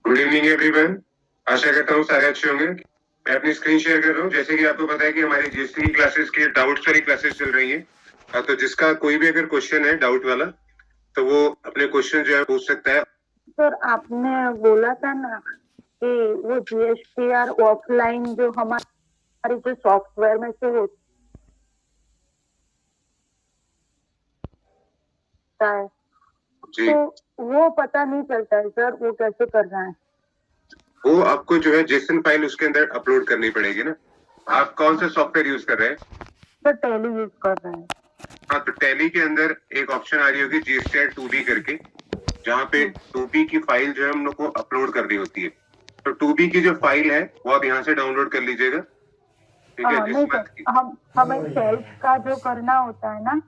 Good evening everyone. आशा करता हूँ सारे अच्छे होंगे। मैं अपनी स्क्रीन शेयर कर रहा हूँ। जैसे कि आपको पता है कि हमारी जीएसटी की क्लासेस की डाउट्स वाली क्लासेस चल रही है। तो जिसका कोई भी अगर क्वेश्चन है डाउट वाला तो वो अपने क्वेश्चन जो है पूछ सकता है। सर आपने बोला था ना कि वो जीएसटीआर ऑफलाइन जो हमारी जो सॉफ्टवेयर में से होता है जी, तो वो पता नहीं चलता है सर, वो कैसे करना है? वो आपको जो है जेसन फाइल उसके अंदर अपलोड करनी पड़ेगी ना। आप कौन सा सॉफ्टवेयर यूज कर रहे हैं? सर टैली यूज कर रहे हैं। हाँ, तो टैली के अंदर एक ऑप्शन आ रही होगी जीएसटीआर 2B करके, जहाँ पे 2B की फाइल जो है हम लोग को अपलोड करनी होती है। तो 2B की जो फाइल है वो आप यहाँ से डाउनलोड कर लीजिएगा। ठीक है, हाँ जिस नहीं सर, मंथ की। हमें सेल्स का जो करना होता है ना,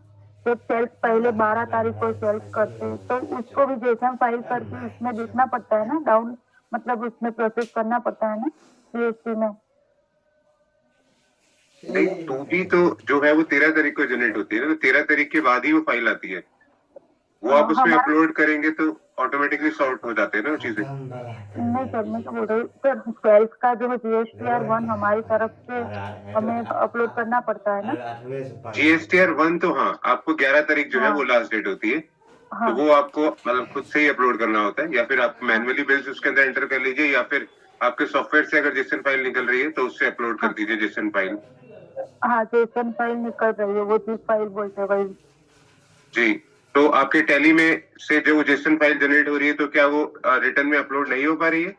तो सेल्स पहले 12 तारीख को सेल्स करते हैं तो उसको भी जेसन फाइल करके उसमें देखना पड़ता है ना, डाउन मतलब उसमें प्रोसेस करना पड़ता है ना जीएसटी में। नहीं, 2B तो जो है वो 13 तारीख को जनरेट होती है ना, तो 13 तारीख के बाद ही वो फाइल आती है। वो आप उसमें हमारा अपलोड करेंगे तो ऑटोमेटिकली सॉर्ट हो जाते हैं ना वो चीजें। नहीं सर, मैं तो बोल रही हूँ सर, सेल्स का जो है जीएसटीआर 1 हमारी तरफ से हमें अपलोड करना पड़ता है ना। GSTR 1 तो हाँ, आपको 11 तारीख जो है वो हाँ लास्ट डेट होती है। तो हाँ वो आपको मतलब खुद से ही अपलोड करना होता है, या फिर आप हाँ मैन्युअली बिल्स उसके अंदर एंटर कर लीजिए, या फिर आपके सॉफ्टवेयर से अगर जेसन फाइल निकल रही है तो उससे अपलोड कर हाँ दीजिए जेसन फाइल। हाँ, जेसन फाइल निकल रही है, वो चीज फाइल बोलते हैं वही। जी, तो आपके टैली में से जो जेसन फाइल जनरेट हो रही है तो क्या वो रिटर्न में अपलोड नहीं हो पा रही है?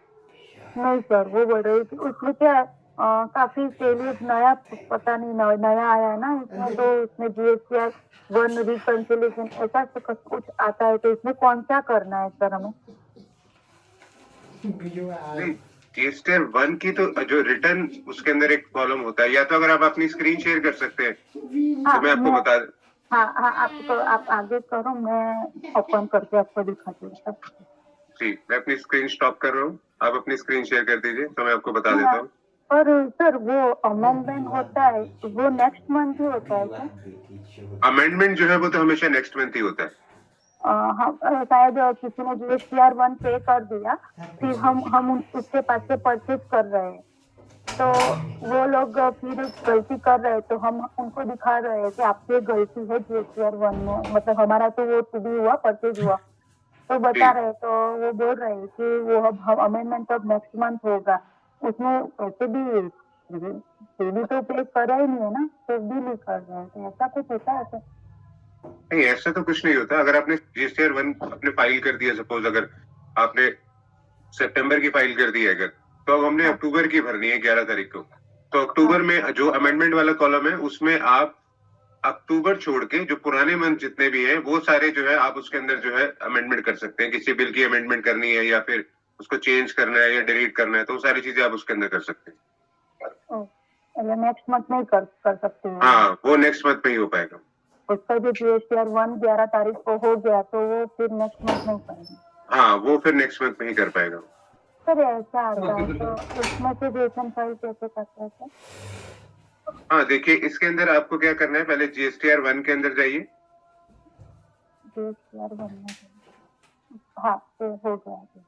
नहीं सर, वो बोल रही थी उसमें क्या है, काफी तेली नया, पता नहीं नया आया है ना इसमें, तो उसमें जीएसटीआर 1 रिकंसिलिएशन ऐसा कुछ आता है, तो इसमें कौन सा करना है सर हमें? नहीं, GSTR 1 की तो जो रिटर्न उसके अंदर एक कॉलम होता है, या तो अगर आप अपनी स्क्रीन शेयर कर सकते हैं हाँ तो मैं आपको मैं बता। हाँ हाँ, आप आगे करो, मैं ओपन करके आपको दिखाती हूँ सर। जी, मैं अपनी स्क्रीन स्टॉप कर रहा हूँ। आप अपनी स्क्रीन शेयर कर दीजिए तो मैं आपको बता देता हाँ, हूँ। और सर वो अमेंडमेंट होता है, वो नेक्स्ट मंथ ही होता है क्या? अमेंडमेंट जो है वो तो हमेशा नेक्स्ट मंथ ही होता है। हम शायद किसी ने जीएसटीआर 1 पे कर दिया, फिर हम उसके पास से परचेज कर रहे हैं, तो वो लोग फिर गलती कर रहे हैं, तो हम उनको दिखा रहे हैं कि आपसे गलती है जीएसटीआर 1 में, मतलब हमारा तो वो टू बी हुआ, परचेज हुआ, तो बता जी, रहे हैं, तो वो बोल रहे हैं कि वो अब अमेंडमेंट अब नेक्स्ट मंथ होगा। उसमें वैसे भी तो पे करा ही नहीं है ना, तो भी कर रहे हैं, तो ऐसा कुछ होता है तो? नहीं ऐसा तो कुछ नहीं होता। अगर आपने GSTR 1 आपने फाइल कर दिया, सपोज अगर आपने सितंबर की फाइल कर दी है अगर, तो अब हमने हाँ अक्टूबर की भरनी है 11 तारीख को। तो हाँ अक्टूबर में जो अमेंडमेंट वाला कॉलम है उसमें आप अक्टूबर छोड़ के जो पुराने मंथ जितने भी हैं वो सारे जो है आप उसके अंदर जो है अमेंडमेंट कर सकते हैं। किसी बिल की अमेंडमेंट करनी है या फिर उसको चेंज करना है या डिलीट करना है, तो वो सारी चीजें आप उसके अंदर कर सकते हैं। मतलब नेक्स्ट मंथ में कर कर सकते हैं वो? हाँ, वो नेक्स्ट मंथ में ही हो पाएगा। उसका जो जीएसटीआर 1 11 तारीख को हो गया, तो वो फिर नेक्स्ट मंथ नहीं करेंगे? हाँ, वो फिर नेक्स्ट मंथ में ही कर पाएगा। सर ऐसा आता है तो उसमें से जेसन फाइल कैसे करते हैं सर? हाँ, देखिए इसके अंदर आपको क्या करना है, पहले GSTR 1 के अंदर जाइए। जीएसटीआर 1 में हाँ, तो हो गया अभी।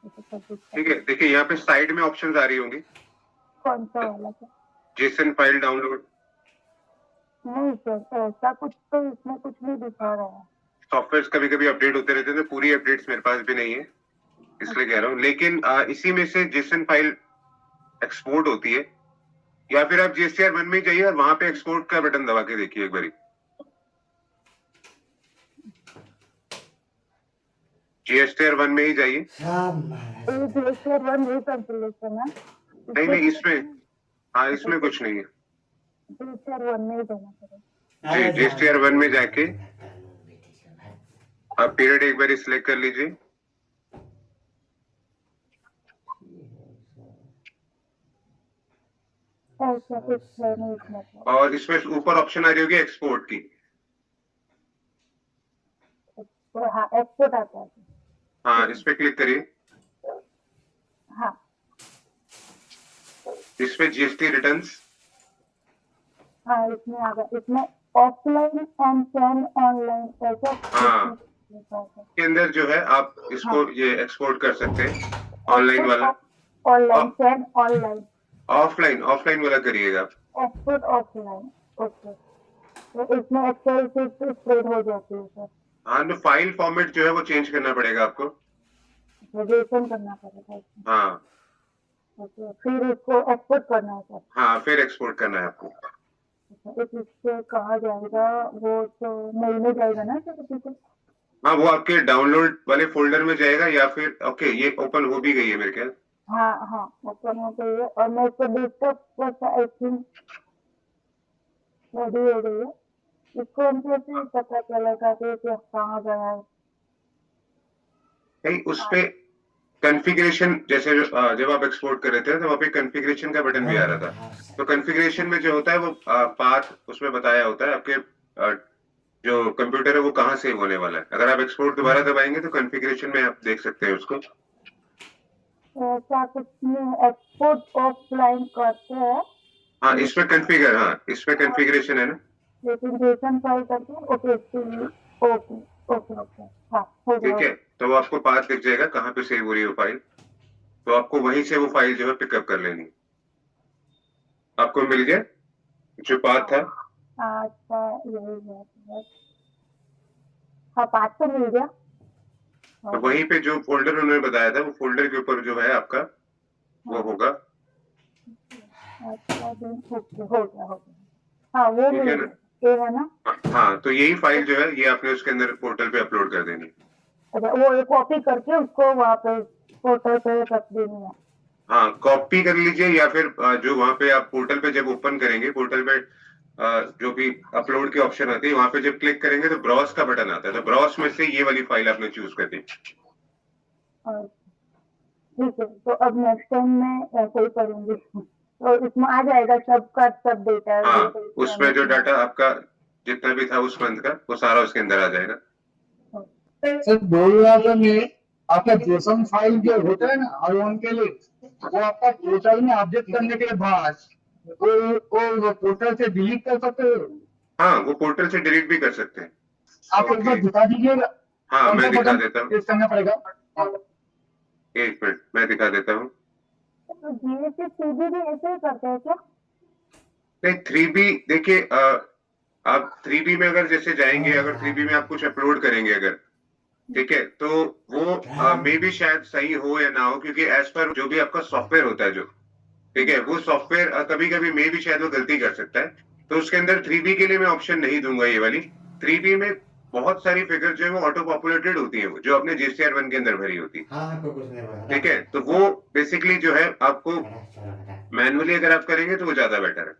इसे सब दिखा ठीक है, दो। देखिए यहाँ पे साइड में ऑप्शंस आ रही होंगी। कौन सा वाला सर? जेसन फाइल डाउनलोड, नहीं सर, ऐसा कुछ तो इसमें कुछ नहीं दिखा रहा है। सॉफ्टवेयर कभी कभी अपडेट होते रहते हैं तो पूरी अपडेट्स मेरे पास भी नहीं है, इसलिए कह रहा हूँ। लेकिन इसी में से जेसन फाइल एक्सपोर्ट होती है, या फिर आप GSTR 1 में जाइए और वहां पे एक्सपोर्ट का बटन दबा के देखिए एक बारी। GSTR 1 में ही जाइए। ये जीएसटीआर 1 रिकंसिलिएशन है, नहीं इसमें नहीं, इसमें हाँ, इसमें कुछ नहीं है। जीएसटीआर 1 में ही देना पड़ेगा। जी, GSTR 1 में जाके आप पीरियड एक बार सिलेक्ट कर लीजिए, ऐसा कुछ है नहीं इसमें तो। और इसमें ऊपर ऑप्शन आ रही होगी एक्सपोर्ट की। तो हाँ, एक्सपोर्ट आता है। हाँ, इस पे क्लिक करिए। हाँ इसमें GST रिटर्न्स हाँ, इसमें आ गया, इसमें ऑफलाइन एंड पेन ऑनलाइन ऐसा कुछ हाँ, लिखा है। के अंदर जो है आप हाँ इसको ये एक्सपोर्ट कर सकते हैं। ऑनलाइन वाला, ऑनलाइन, सेंड ऑनलाइन, ऑफलाइन वाला करिएगा आप। Export offline. ओके, तो इसमें एक्सेल शीट स्प्रेड हो जाती है सर, हाँ, तो फाइल फॉर्मेट जो है वो चेंज करना पड़ेगा आपको। ग्रेजुएशन करना पड़ेगा इसमें। हाँ ओके, फिर इसको एक्सपोर्ट करना है सर। हाँ, फिर एक्सपोर्ट करना है आपको। इससे कहा जाएगा, वो तो मेल में जाएगा ना सर किसी को? हाँ, वो आपके डाउनलोड वाले फोल्डर में जाएगा या फिर ओके, ये ओपन हो भी गई है मेरे ख्याल। हाँ हाँ, ओपन हो गई है और मैं इसको डेस्कटॉप पर आई थिंक रेडी हो गई है। इसको हम कैसे पता चलेगा कि कहाँ गया है? नहीं, उस पे कॉन्फ़िगरेशन, जैसे जब आप एक्सपोर्ट कर रहे थे तो वहाँ पे कॉन्फ़िगरेशन का बटन भी आ रहा था। तो कॉन्फ़िगरेशन में जो होता है वो पाथ उसमें बताया होता है आपके जो कंप्यूटर है वो कहाँ सेव होने वाला है। अगर आप एक्सपोर्ट दोबारा दबाएंगे तो कॉन्फ़िगरेशन में आप देख सकते हैं उसको। ऐसा कुछ नहीं, एक्सपोर्ट ऑफलाइन करते हैं हाँ, इसमें कॉन्फ़िगर, हाँ इसमें कॉन्फ़िगरेशन है ना। लेकिन जेसन फाइल करते हैं। ओके ओके ओके ओके, हाँ हो ठीक गया। है, तो वो आपको पाथ दिख जाएगा कहाँ पे सेव हो रही है वो फाइल। तो आपको वहीं से वो फाइल जो है पिकअप कर लेनी है। आपको मिल गया जो पाथ था। अच्छा, यही है। हाँ, पाँच तो मिल गया। तो वहीं पे जो फोल्डर उन्होंने बताया था वो फोल्डर के ऊपर जो है आपका वो होगा। अच्छा, हो गया हो गया। हाँ, वो ठीक मिल है ना। गया, ये है ना? हाँ, तो यही फाइल जो है ये आपने उसके अंदर पोर्टल पे अपलोड कर देनी है। अच्छा, वो एक कॉपी करके उसको वहाँ पे पोर्टल पे रख देनी है। हाँ, कॉपी कर लीजिए या फिर जो वहां पे आप पोर्टल पे जब ओपन करेंगे, पोर्टल पे जो भी अपलोड की ऑप्शन आती है वहां पे जब क्लिक करेंगे तो ब्राउज का बटन आता है। तो ब्राउज में से ये वाली फाइल आपने चूज कर दी। और ठीक है, तो अब नेक्स्ट टाइम मैं ऐसे ही करूंगी। तो इसमें आ जाएगा सबका सब डेटा। हाँ, उसमें जो डाटा आपका जितना भी था उस मंथ का वो सारा उसके अंदर आ जाएगा। सर 2000 में आपका जेसन फाइल जो होता है ना R1 के लिए, वो आपका पोर्टल में अपडेट करने के बाद वो पोर्टल से डिलीट कर सकते हो। हाँ, वो पोर्टल से डिलीट भी कर सकते हैं। आप एक बार दिखा दीजिएगा। हाँ, मैं कौन सा दिखा बटन देता हूँ, प्रेस करना पड़ेगा? एक मिनट मैं दिखा देता हूँ। तो जीएसटी 3D भी ऐसे ही करते हैं क्या? नहीं, 3B देखिए, आप 3B में अगर जैसे जाएंगे, अगर 3B में आप कुछ अपलोड करेंगे अगर, ठीक है, तो वो मे भी शायद सही हो या ना हो, क्योंकि एज पर जो भी आपका सॉफ्टवेयर होता है जो, ठीक है, वो सॉफ्टवेयर कभी कभी मे भी शायद वो गलती कर सकता है। तो उसके अंदर 3B के लिए मैं ऑप्शन नहीं दूंगा ये वाली। 3B में बहुत सारी फिगर जो है वो ऑटो पॉपुलेटेड होती है, जो अपने GCR1 के अंदर भरी होती है। ठीक है, तो वो बेसिकली जो है आपको मैनुअली अगर आप करेंगे तो वो ज्यादा बेटर है।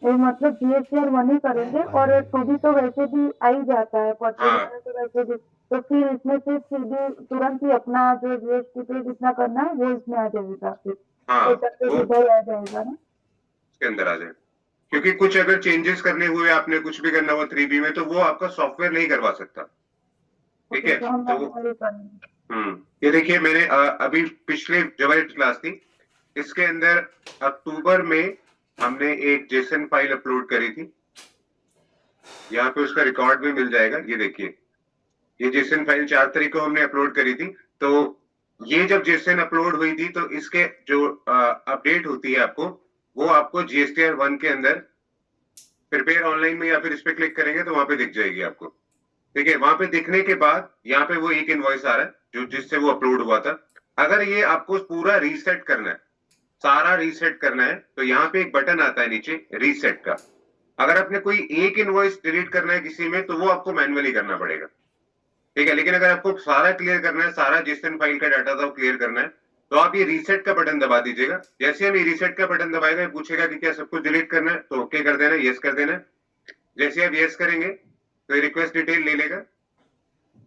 ये मतलब जीएसटी 1 ही करेंगे और 2D तो वैसे भी आ ही जाता है, हाँ। तो वैसे भी। तो फिर इसमें से 3D तुरंत ही अपना जो जीएसटी पे जितना करना है वो इसमें आ जाएगा, फिर हाँ, तो वो इधर आ जाएगा ना। इसके अंदर आ जाए, क्योंकि कुछ अगर चेंजेस करने हुए, आपने कुछ भी करना हुआ 3B में, तो वो आपका सॉफ्टवेयर नहीं करवा सकता। ठीक है, तो हम तो मैनुअली करेंगे। ये देखिए मैंने अभी पिछले जो हमारी क्लास थी इसके अंदर अक्टूबर में हमने एक जेसन फाइल अपलोड करी थी। यहाँ पे उसका रिकॉर्ड भी मिल जाएगा। ये देखिए, ये जेसन फाइल 4 तारीख को हमने अपलोड करी थी। तो ये जब जेसन अपलोड हुई थी तो इसके जो अपडेट होती है आपको, वो आपको GSTR1 के अंदर प्रिपेयर ऑनलाइन में या फिर इस पे क्लिक करेंगे तो वहां पे दिख जाएगी आपको। ठीक है, वहां पे दिखने के बाद यहाँ पे वो एक इनवॉइस आ रहा है जो जिससे वो अपलोड हुआ था। अगर ये आपको पूरा रीसेट करना है, सारा रीसेट करना है, तो यहाँ पे एक बटन आता है नीचे रीसेट का। अगर आपने कोई एक इनवॉइस डिलीट करना है किसी में तो वो आपको मैन्युअली करना पड़ेगा। ठीक है, लेकिन अगर आपको सारा क्लियर करना है, सारा जेसन फाइल का डाटा था वो क्लियर करना है, तो आप ये रीसेट का बटन दबा दीजिएगा। जैसे हम ये रीसेट का बटन दबाएगा, पूछेगा कि क्या सब कुछ डिलीट करना है, तो ओके कर देना, यस कर देना। जैसे आप यस करेंगे तो ये रिक्वेस्ट डिटेल ले लेगा।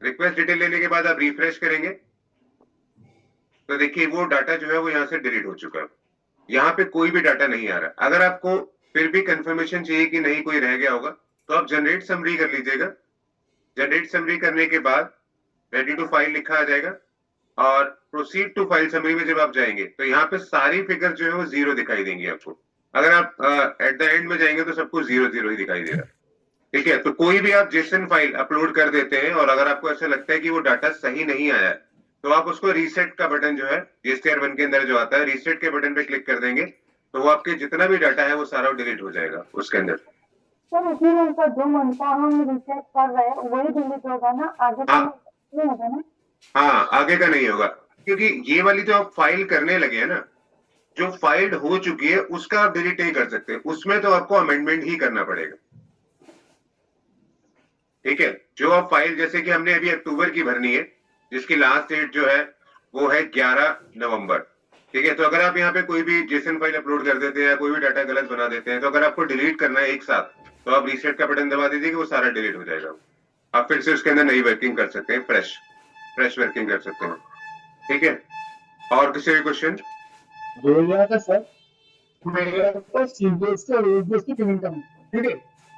रिक्वेस्ट डिटेल लेने के बाद आप रिफ्रेश करेंगे तो देखिए वो डाटा जो है वो यहाँ से डिलीट हो चुका है। यहाँ पे कोई भी डाटा नहीं आ रहा। अगर आपको फिर भी कंफर्मेशन चाहिए कि नहीं कोई रह गया होगा, तो आप जनरेट समरी कर लीजिएगा। जनरेट समरी करने के बाद रेडी टू फाइल लिखा आ जाएगा और प्रोसीड टू फाइल समरी में जब आप जाएंगे तो यहाँ पे सारी फिगर जो है वो 0 दिखाई देंगी आपको। अगर आप एट द एंड में जाएंगे तो सब कुछ 0 ही दिखाई दे रहा है। ठीक है, तो कोई भी आप जेसन फाइल अपलोड कर देते हैं और अगर आपको ऐसा लगता है कि वो डाटा सही नहीं आया है, तो आप उसको रीसेट का बटन जो है जीएसटीआर 1 के अंदर जो आता है, रीसेट के बटन पे क्लिक कर देंगे तो वो आपके जितना भी डाटा है वो सारा डिलीट हो जाएगा उसके अंदर। सर उसी में सर जो मनता हम रिसेट कर रहे हैं वही डिलीट होगा ना, आगे का हाँ। नहीं होगा ना? हाँ, आगे का नहीं होगा, क्योंकि ये वाली जो आप फाइल करने लगे हैं ना, जो फाइल हो चुकी है उसका आप डिलीट नहीं कर सकते, उसमें तो आपको अमेंडमेंट ही करना पड़ेगा। ठीक है, जो आप फाइल जैसे कि हमने अभी अक्टूबर की भरनी है जिसकी लास्ट डेट जो है वो है 11 नवंबर। ठीक है, तो अगर आप यहाँ पे कोई भी जेसन फाइल अपलोड कर देते हैं या कोई भी डाटा गलत बना देते हैं, तो अगर आपको डिलीट करना है एक साथ तो आप रीसेट का बटन दबा दीजिए कि वो सारा डिलीट हो जाएगा। आप फिर से उसके अंदर नई वर्किंग कर सकते हैं, फ्रेश वर्किंग कर सकते हैं। ठीक है, और किसी भी क्वेश्चन? बोल रहा था सर, मेरे को सीबीएसई और यूपीएससी पेमेंट करना, ठीक है,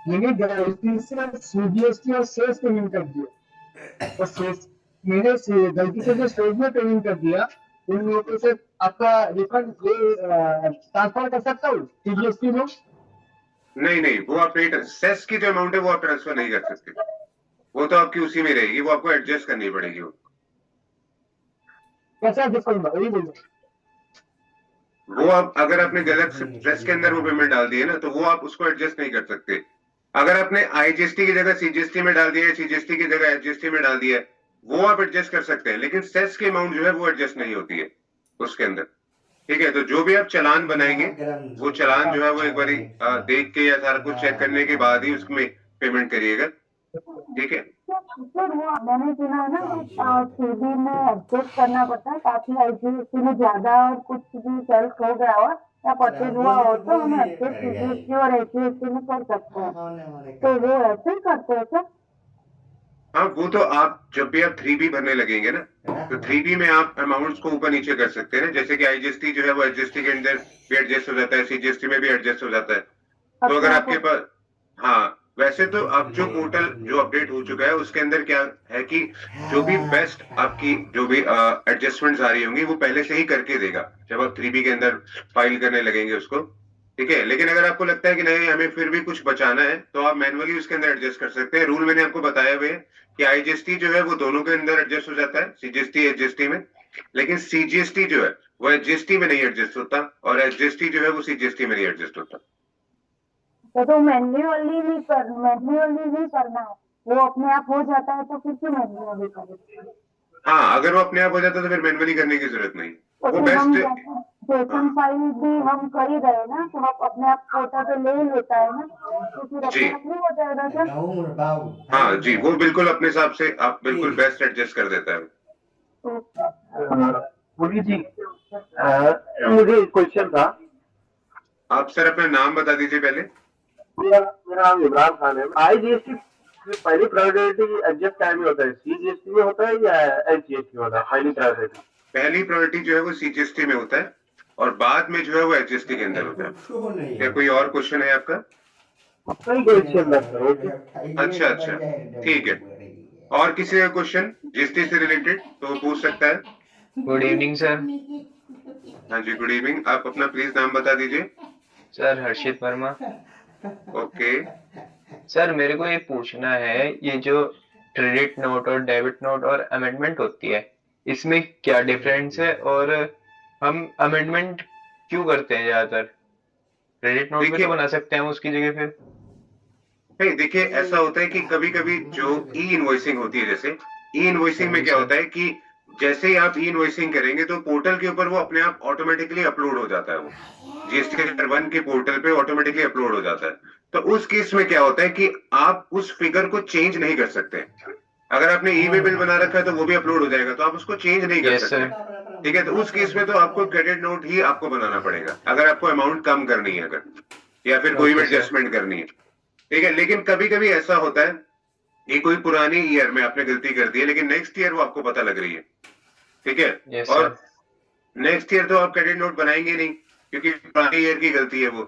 मैंने गलती से सीबीएसई और सेस पेमेंट कर दिया, और सेस मैंने गलती से जो सेस में पेमेंट कर दिया, उन लोगों से आपका रिफंड ट्रांसफर कर सकता हूँ सीबीएसई में? नहीं नहीं, वो आप नहीं, सेस की जो अमाउंट है वो आप ट्रांसफर नहीं कर सकते, वो तो आपकी उसी में रहेगी, वो आपको एडजस्ट करनी पड़ेगी। वो कैसा डिफरेंट वही बोल वो आप अगर आपने गलत प्रेस के अंदर वो पेमेंट डाल दी है ना, तो वो आप उसको एडजस्ट नहीं कर सकते। अगर आपने आईजीएसटी की जगह सीजीएसटी में डाल दिया है, सीजीएसटी की जगह एचजीएसटी में डाल दिया है, वो आप एडजस्ट कर सकते हैं, लेकिन सेस की अमाउंट जो है वो एडजस्ट नहीं होती है उसके अंदर। ठीक है, तो जो भी आप चालान बनाएंगे वो चालान जो है वो एक बारी देख के या सारा कुछ चेक करने के बाद ही उसमें पेमेंट करिएगा। ठीक है, सर वो मैंने सुना है ना सीबी में एडजस्ट करना पड़ता है ताकि आईजीएसटी में ज्यादा और कुछ भी सेल्स हो गया हो या परचेज हुआ हो तो हम एडजस्ट सीजीएसटी और एचजीएसटी में कर सकते हैं, तो वो ऐसे ही करते हैं सर? हाँ, वो तो आप जब भी आप 3B भरने लगेंगे ना, तो 3B में आप अमाउंट्स को ऊपर नीचे कर सकते हैं, जैसे कि आईजीएसटी जो है वो एचजीएसटी के अंदर भी एडजस्ट हो जाता है, सीजीएसटी में भी एडजस्ट हो जाता है। तो अगर आपके पास, हाँ, वैसे तो अब जो पोर्टल जो अपडेट हो चुका है उसके अंदर क्या है कि जो भी बेस्ट आपकी जो भी एडजस्टमेंट्स आ रही होंगी वो पहले से ही करके देगा जब आप 3B के अंदर फाइल करने लगेंगे उसको। ठीक है, लेकिन अगर आपको लगता है कि नहीं हमें फिर भी कुछ बचाना है तो आप मैनुअली उसके अंदर एडजस्ट कर सकते हैं। रूल मैंने आपको बताया हुए कि आईजीएसटी जो है वो दोनों के अंदर एडजस्ट हो जाता है, सीजीएसटी एचजीएसटी में, लेकिन सीजीएसटी जो है वो एचजीएसटी में नहीं एडजस्ट होता और एचजीएसटी जो है वो सीजीएसटी में नहीं एडजस्ट होता। तो मैन्युअली नहीं करना है, वो अपने आप हो जाता है तो फिर क्यों मैन्युअली करें? हाँ, अगर वो अपने आप हो जाता है तो फिर मैनुअली करने की जरूरत नहीं, तो वो फिर हम बेस्ट। जेसन फाइल भी हम कर ही रहे ना, तो हम अपने आप फोटो तो ले ही लेता है ना, तो फिर जी, अपने आप नहीं हो जाएगा सर? हाँ जी, वो बिल्कुल अपने हिसाब से आप बिल्कुल बेस्ट एडजस्ट कर देता है। मुरली जी, मुझे एक क्वेश्चन था। आप सर अपना नाम बता दीजिए पहले। मेरा नाम इमरान खान है। आईजीएसटी पहली प्रायोरिटी एडजस्ट टाइम में होता है, सीजीएसटी में होता है या एचजीएसटी में होता है? पहली प्रायोरिटी पहली प्रायोरिटी जो है वो सीजीएसटी में होता है और बाद में जो है वो एचजीएसटी के अंदर होता है। क्या कोई और क्वेश्चन है आपका? क्वेश्चन था सर। ओके, अच्छा अच्छा, ठीक है। और किसी का क्वेश्चन जीएसटी से रिलेटेड तो वो पूछ सकता है। Good evening sir. हाँ जी, गुड इवनिंग। आप अपना प्लीज नाम बता दीजिए। सर हर्षित वर्मा। ओके, सर मेरे को ये पूछना है, ये जो क्रेडिट नोट और डेबिट नोट और अमेंडमेंट होती है इसमें क्या डिफरेंस है और हम अमेंडमेंट क्यों करते हैं ज्यादातर? क्रेडिट नोट भी देखिए- तो बना सकते हैं हम उसकी जगह फिर। नहीं देखिए, ऐसा होता है कि कभी कभी जो ई इनवॉइसिंग होती है, जैसे ई इनवॉइसिंग में क्या होता है कि जैसे ही आप ई इनवॉइसिंग करेंगे तो पोर्टल के ऊपर वो अपने आप ऑटोमेटिकली अपलोड हो जाता है, वो जीएसटी 1 के पोर्टल पे ऑटोमेटिकली अपलोड हो जाता है। तो उस केस में क्या होता है कि आप उस फिगर को चेंज नहीं कर सकते। अगर आपने ई वे बिल बना रखा है तो वो भी अपलोड हो जाएगा, तो आप उसको चेंज नहीं कर यस सकते। सर। ठीक है, तो उस केस में तो आपको क्रेडिट नोट ही आपको बनाना पड़ेगा अगर आपको अमाउंट कम करनी है, अगर या फिर कोई भी Okay, sir. एडजस्टमेंट करनी है। ठीक है, लेकिन कभी कभी ऐसा होता है कि कोई पुरानी ईयर में आपने गलती कर दी है लेकिन नेक्स्ट ईयर वो आपको पता लग रही है। ठीक है, यस और सर। नेक्स्ट ईयर तो आप क्रेडिट नोट बनाएंगे नहीं क्योंकि पुरानी ईयर की गलती है वो।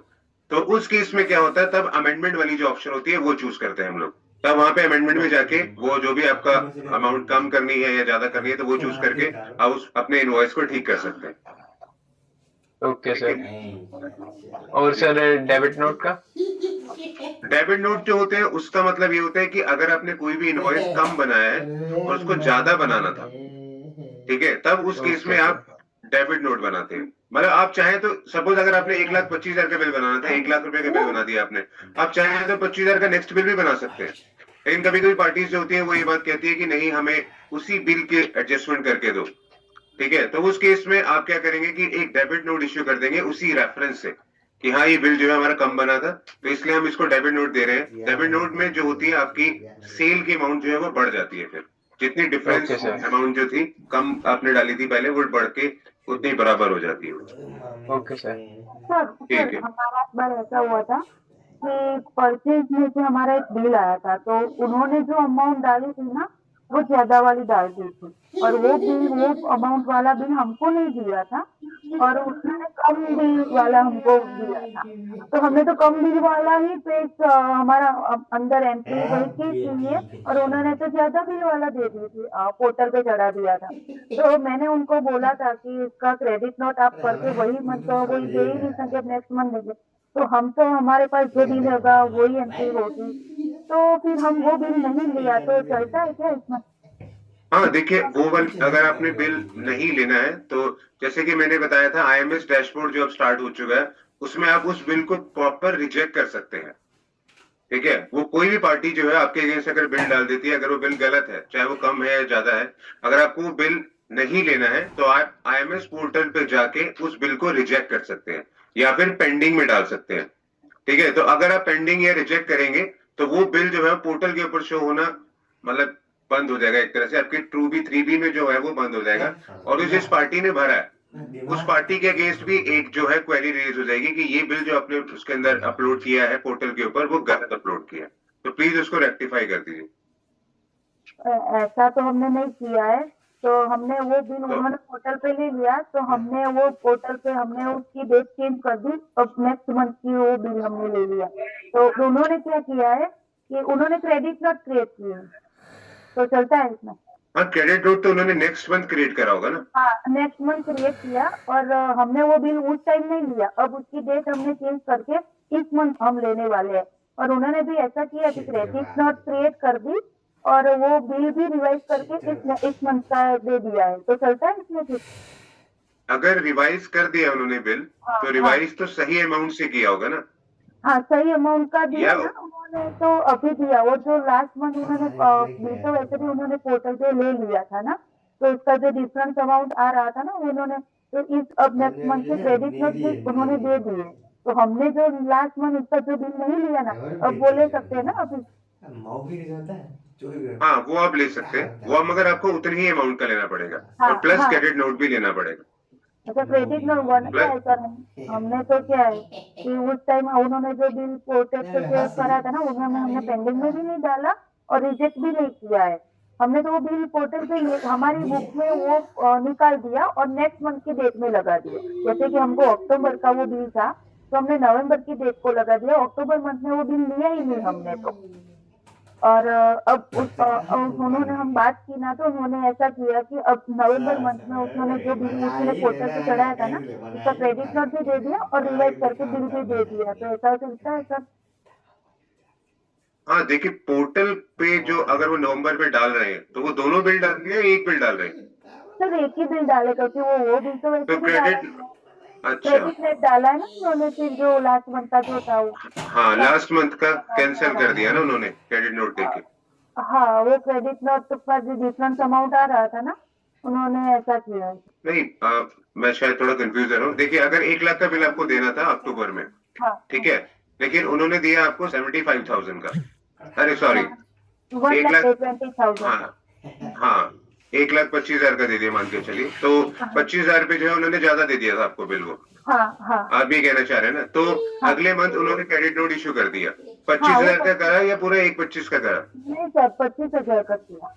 तो उस केस में क्या होता है, तब अमेंडमेंट वाली जो ऑप्शन होती है वो चूज करते हैं हम लोग। तब वहां पे अमेंडमेंट में जाके वो जो भी आपका अमाउंट कम करनी है या ज्यादा करनी है तो वो चूज करके आप उस अपने इनवॉइस को ठीक कर सकते हैं। Okay sir. और सर डेबिट नोट का? डेबिट नोट जो होते हैं उसका मतलब ये होता है कि अगर आपने कोई भी इनवॉइस कम बनाया है और उसको ज्यादा बनाना था, ठीक है, तब उस केस में आप डेबिट नोट बनाते हैं। मतलब आप चाहें तो सपोज अगर आपने 1,25,000 का बिल बनाना था, 1 लाख रुपए का बिल बना दिया आपने, आप चाहें तो 25,000 का नेक्स्ट बिल भी बना सकते हैं। लेकिन कभी कभी पार्टीज जो होती है वो ये बात कहती है कि नहीं, हमें उसी बिल के एडजस्टमेंट करके दो। ठीक है, तो उस केस में आप क्या करेंगे कि एक डेबिट नोट इश्यू कर देंगे उसी रेफरेंस से कि हाँ ये बिल जो है हमारा कम बना था, तो इसलिए हम इसको डेबिट नोट दे रहे हैं। डेबिट नोट में जो होती है आपकी सेल की अमाउंट जो है वो बढ़ जाती है, फिर जितनी डिफरेंस Okay, sir. अमाउंट जो थी कम आपने डाली थी पहले, वो बढ़ के उतनी बराबर हो जाती है। Okay sir. सर ठीक सर है। हमारा एक बार ऐसा हुआ था कि परचेज में से हमारा एक बिल आया था, तो उन्होंने जो अमाउंट डाली थी ना वो ज्यादा वाली डाल दी थी, और वो अमाउंट वाला बिल हमको नहीं दिया था, और उसने कम बिल वाला हमको दिया था। तो हमने तो कम बिल वाला ही पे हमारा अंदर एंट्री वही की थी, और उन्होंने तो ज्यादा बिल वाला दे दी थी, पोर्टल पे चढ़ा दिया था। तो मैंने उनको बोला था कि इसका क्रेडिट नोट आप करके वही मत वही दे ही नहीं सके, नेक्स्ट मंथ देंगे। तो हम तो हमारे पास जो बिल होगा वही एंट्री होगी, तो फिर हम वो बिल नहीं लिया, तो चलता है क्या इसमें? हाँ देखिए, वो वाली अगर आपने बिल नहीं लेना है तो जैसे कि मैंने बताया था, IMS डैशबोर्ड जो अब स्टार्ट हो चुका है, उसमें आप उस बिल को प्रॉपर रिजेक्ट कर सकते हैं। ठीक है, वो कोई भी पार्टी जो है आपके अगेंस्ट अगर बिल डाल देती है, अगर वो बिल गलत है, चाहे वो कम है या ज्यादा है, अगर आपको वो बिल नहीं लेना है तो आप IMS पोर्टल पे जाके उस बिल को रिजेक्ट कर सकते हैं या फिर पेंडिंग में डाल सकते हैं। ठीक है, तो अगर आप पेंडिंग या रिजेक्ट करेंगे तो वो बिल जो है पोर्टल के ऊपर शो होना मतलब बंद हो जाएगा, एक तरह से आपकी 2B 3B में जो है वो बंद हो जाएगा, और जिस पार्टी ने भरा है उस पार्टी के अगेंस्ट भी एक जो है क्वेरी रिलीज हो जाएगी कि ये बिल जो आपने उसके अंदर अपलोड किया है पोर्टल के ऊपर वो गलत अपलोड किया है, तो प्लीज उसको रेक्टिफाई कर दीजिए। ऐसा तो हमने नहीं किया है, तो हमने वो बिल उन्होंने पोर्टल पे ले लिया, तो हमने वो पोर्टल पे हमने उसकी डेट चेंज कर दी, अब नेक्स्ट मंथ की वो बिल हमने ले लिया। तो उन्होंने क्या किया है कि उन्होंने क्रेडिट नोट क्रिएट किया, तो चलता है इसमें? हाँ, क्रेडिट नोट तो उन्होंने नेक्स्ट मंथ क्रिएट करा होगा ना। हाँ, नेक्स्ट मंथ क्रिएट किया, और हमने वो बिल उस टाइम नहीं लिया, अब उसकी डेट हमने चेंज करके इस मंथ हम लेने वाले हैं। और उन्होंने भी ऐसा किया कि क्रेडिट नोट क्रिएट कर दी और वो बिल भी रिवाइज करके इस मंथ का दे दिया है, तो चलता है इसमें फिर? अगर रिवाइज कर दिया उन्होंने बिल, हाँ, तो रिवाइज तो सही अमाउंट से किया होगा ना। हाँ सही अमाउंट का दिया या- ना उन्होंने, तो अभी दिया। वो जो लास्ट मंथ उन्होंने बिल तो वैसे भी उन्होंने पोर्टल पे ले लिया था ना, तो उसका जो डिफरेंस अमाउंट आ रहा था ना उन्होंने, तो इस अब नेक्स्ट मंथ के क्रेडिट नोट भी उन्होंने दे दिए, तो हमने जो लास्ट मंथ उसका जो बिल नहीं लिया ना, अब वो ले सकते हैं ना अभी? हाँ, वो आप ले सकते हैं, वो मगर आपको उतनी ही अमाउंट का लेना पड़ेगा, हाँ, और प्लस हाँ। क्रेडिट नोट भी लेना पड़ेगा। अच्छा, क्रेडिट नोट वन क्या है सर? हमने तो क्या है कि उस टाइम उन्होंने जो बिल पोर्टल पे करा था ना, उन्होंने हमने पेंडिंग में भी नहीं डाला और रिजेक्ट भी नहीं किया है। हमने तो वो बिल पोर्टल पे हमारी बुक में वो निकाल दिया और नेक्स्ट मंथ की डेट में लगा दिया। जैसे कि हमको अक्टूबर का वो बिल था, तो हमने नवंबर की डेट को लगा दिया, अक्टूबर मंथ में वो बिल लिया ही नहीं हमने तो। और अब उन्होंने हम बात की ना, तो उन्होंने ऐसा किया कि अब नवंबर मंथ में उन्होंने जो बिल उसने पोर्टल पे चढ़ाया था ना, उसका क्रेडिट नोट भी दे दिया और रिवाइज करके बिल भी दे दिया, तो ऐसा चलता है सर? हाँ देखिए, पोर्टल पे जो अगर वो नवंबर में डाल रहे हैं तो वो दोनों बिल डाल रहे हैं या एक बिल डाल रहे हैं? सर एक ही बिल डाले, क्योंकि वो बिल तो वैसे तो भी डाला क्रेडिट, है। अच्छा, क्रेडिट रेट डाला है ना उन्होंने, फिर जो लास्ट मंथ का जो था वो। हाँ लास्ट मंथ का कैंसिल कर दिया ना उन्होंने क्रेडिट नोट देके। हाँ, वो क्रेडिट नोट पर जो डिफरेंस अमाउंट आ रहा था ना, उन्होंने ऐसा किया है। नहीं, मैं शायद थोड़ा कंफ्यूज हूँ। देखिए, अगर 1 लाख का बिल आपको देना था अक्टूबर में, हाँ, ठीक है, लेकिन उन्होंने दिया आपको 75,000 का, अरे सॉरी, 1,20,000। हाँ हाँ, 1,25,000 का दे दिया मान के चलिए, तो 25,000 पे जो है उन्होंने ज्यादा दे दिया था आपको बिल वो। हाँ हाँ आप भी कहना चाह रहे हैं ना, तो अगले मंथ उन्होंने क्रेडिट नोट इशू कर दिया। 25,000 का करा या पूरा 1,25,000 का करा? नहीं सर, 25,000 का किया।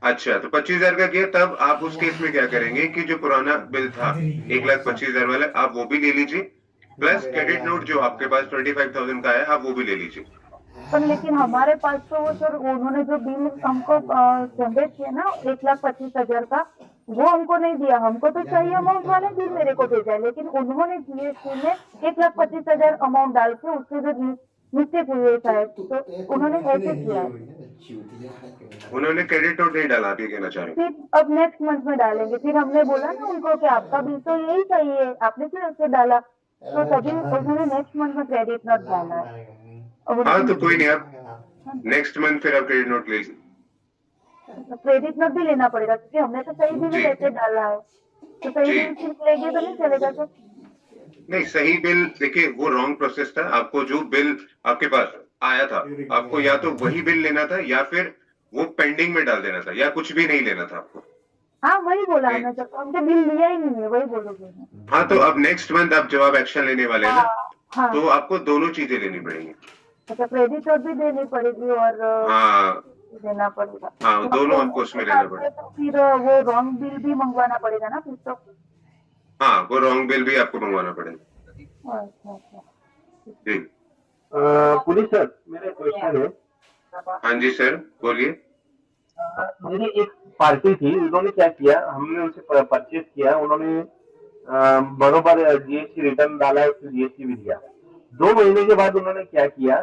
अच्छा, तो 25,000 का किया, तब आप उस केस में क्या करेंगे कि जो पुराना बिल था 1,25,000 वाला, आप वो भी ले लीजिए, प्लस क्रेडिट नोट जो आपके पास 25,000 का है, आप वो भी ले लीजिए। पर लेकिन हमारे पास तो वो सर उन्होंने जो बिल हमको जनरेट किया ना 1,25,000 का, वो हमको नहीं दिया। हमको तो सही अमाउंट वाले बिल मेरे को भेजा है, लेकिन उन्होंने GST में 1,25,000 अमाउंट डाल के उसके जो मिस्टेक हुई है शायद, तो उन्होंने ऐसे किया है। उन्होंने क्रेडिट नोट नहीं डाला, आप ये कहना चाह रहे हैं? फिर अब नेक्स्ट मंथ में डालेंगे। फिर हमने बोला ना उनको कि आपका बिल तो यही चाहिए, आपने क्यों ऐसे डाला, तो तभी उन्होंने नेक्स्ट मंथ में क्रेडिट नोट डाला है। अब हाँ तो कोई नहीं, आप नेक्स्ट मंथ फिर आप क्रेडिट नोट ले लीजिए। क्रेडिट नोट भी लेना पड़ेगा क्योंकि हमने तो सही बिल जी। ऐसे डाला है, तो सही जी। बिल सिर्फ लेंगे तो नहीं चलेगा सर। नहीं, सही बिल देखिए वो रॉन्ग प्रोसेस था। आपको जो बिल आपके पास आया था, आपको या तो वही बिल लेना था या फिर वो पेंडिंग में डाल देना था, या कुछ भी नहीं लेना था आपको। हाँ वही बोला नहीं। हमने सर, तो हमने बिल लिया ही नहीं है, वही बोलोगे मैं। हाँ तो अब नेक्स्ट मंथ आप जब आप एक्शन लेने वाले हैं ना, हाँ तो आपको दोनों चीजें लेनी पड़ेंगी। अच्छा, क्रेडिट नोट भी देनी पड़ेगी और हाँ देना पड़ेगा। हाँ, दोनों आपको उसमें लेना पड़ेगा। तो फिर वो रॉन्ग बिल भी मंगवाना पड़ेगा ना फिर तो। हाँ, वो रॉन्ग बिल भी आपको मंगवाना पड़ेगा। अच्छा अच्छा। जी। पुलिस सर, मेरा क्वेश्चन है। हाँ जी सर, बोलिए। मेरी एक पार्टी थी, उन्होंने क्या किया, हमने उनसे परचेज किया, उन्होंने बरोबर जीएसटी रिटर्न डाला, उससे जीएसटी भी दिया। 2 महीने के बाद उन्होंने क्या किया,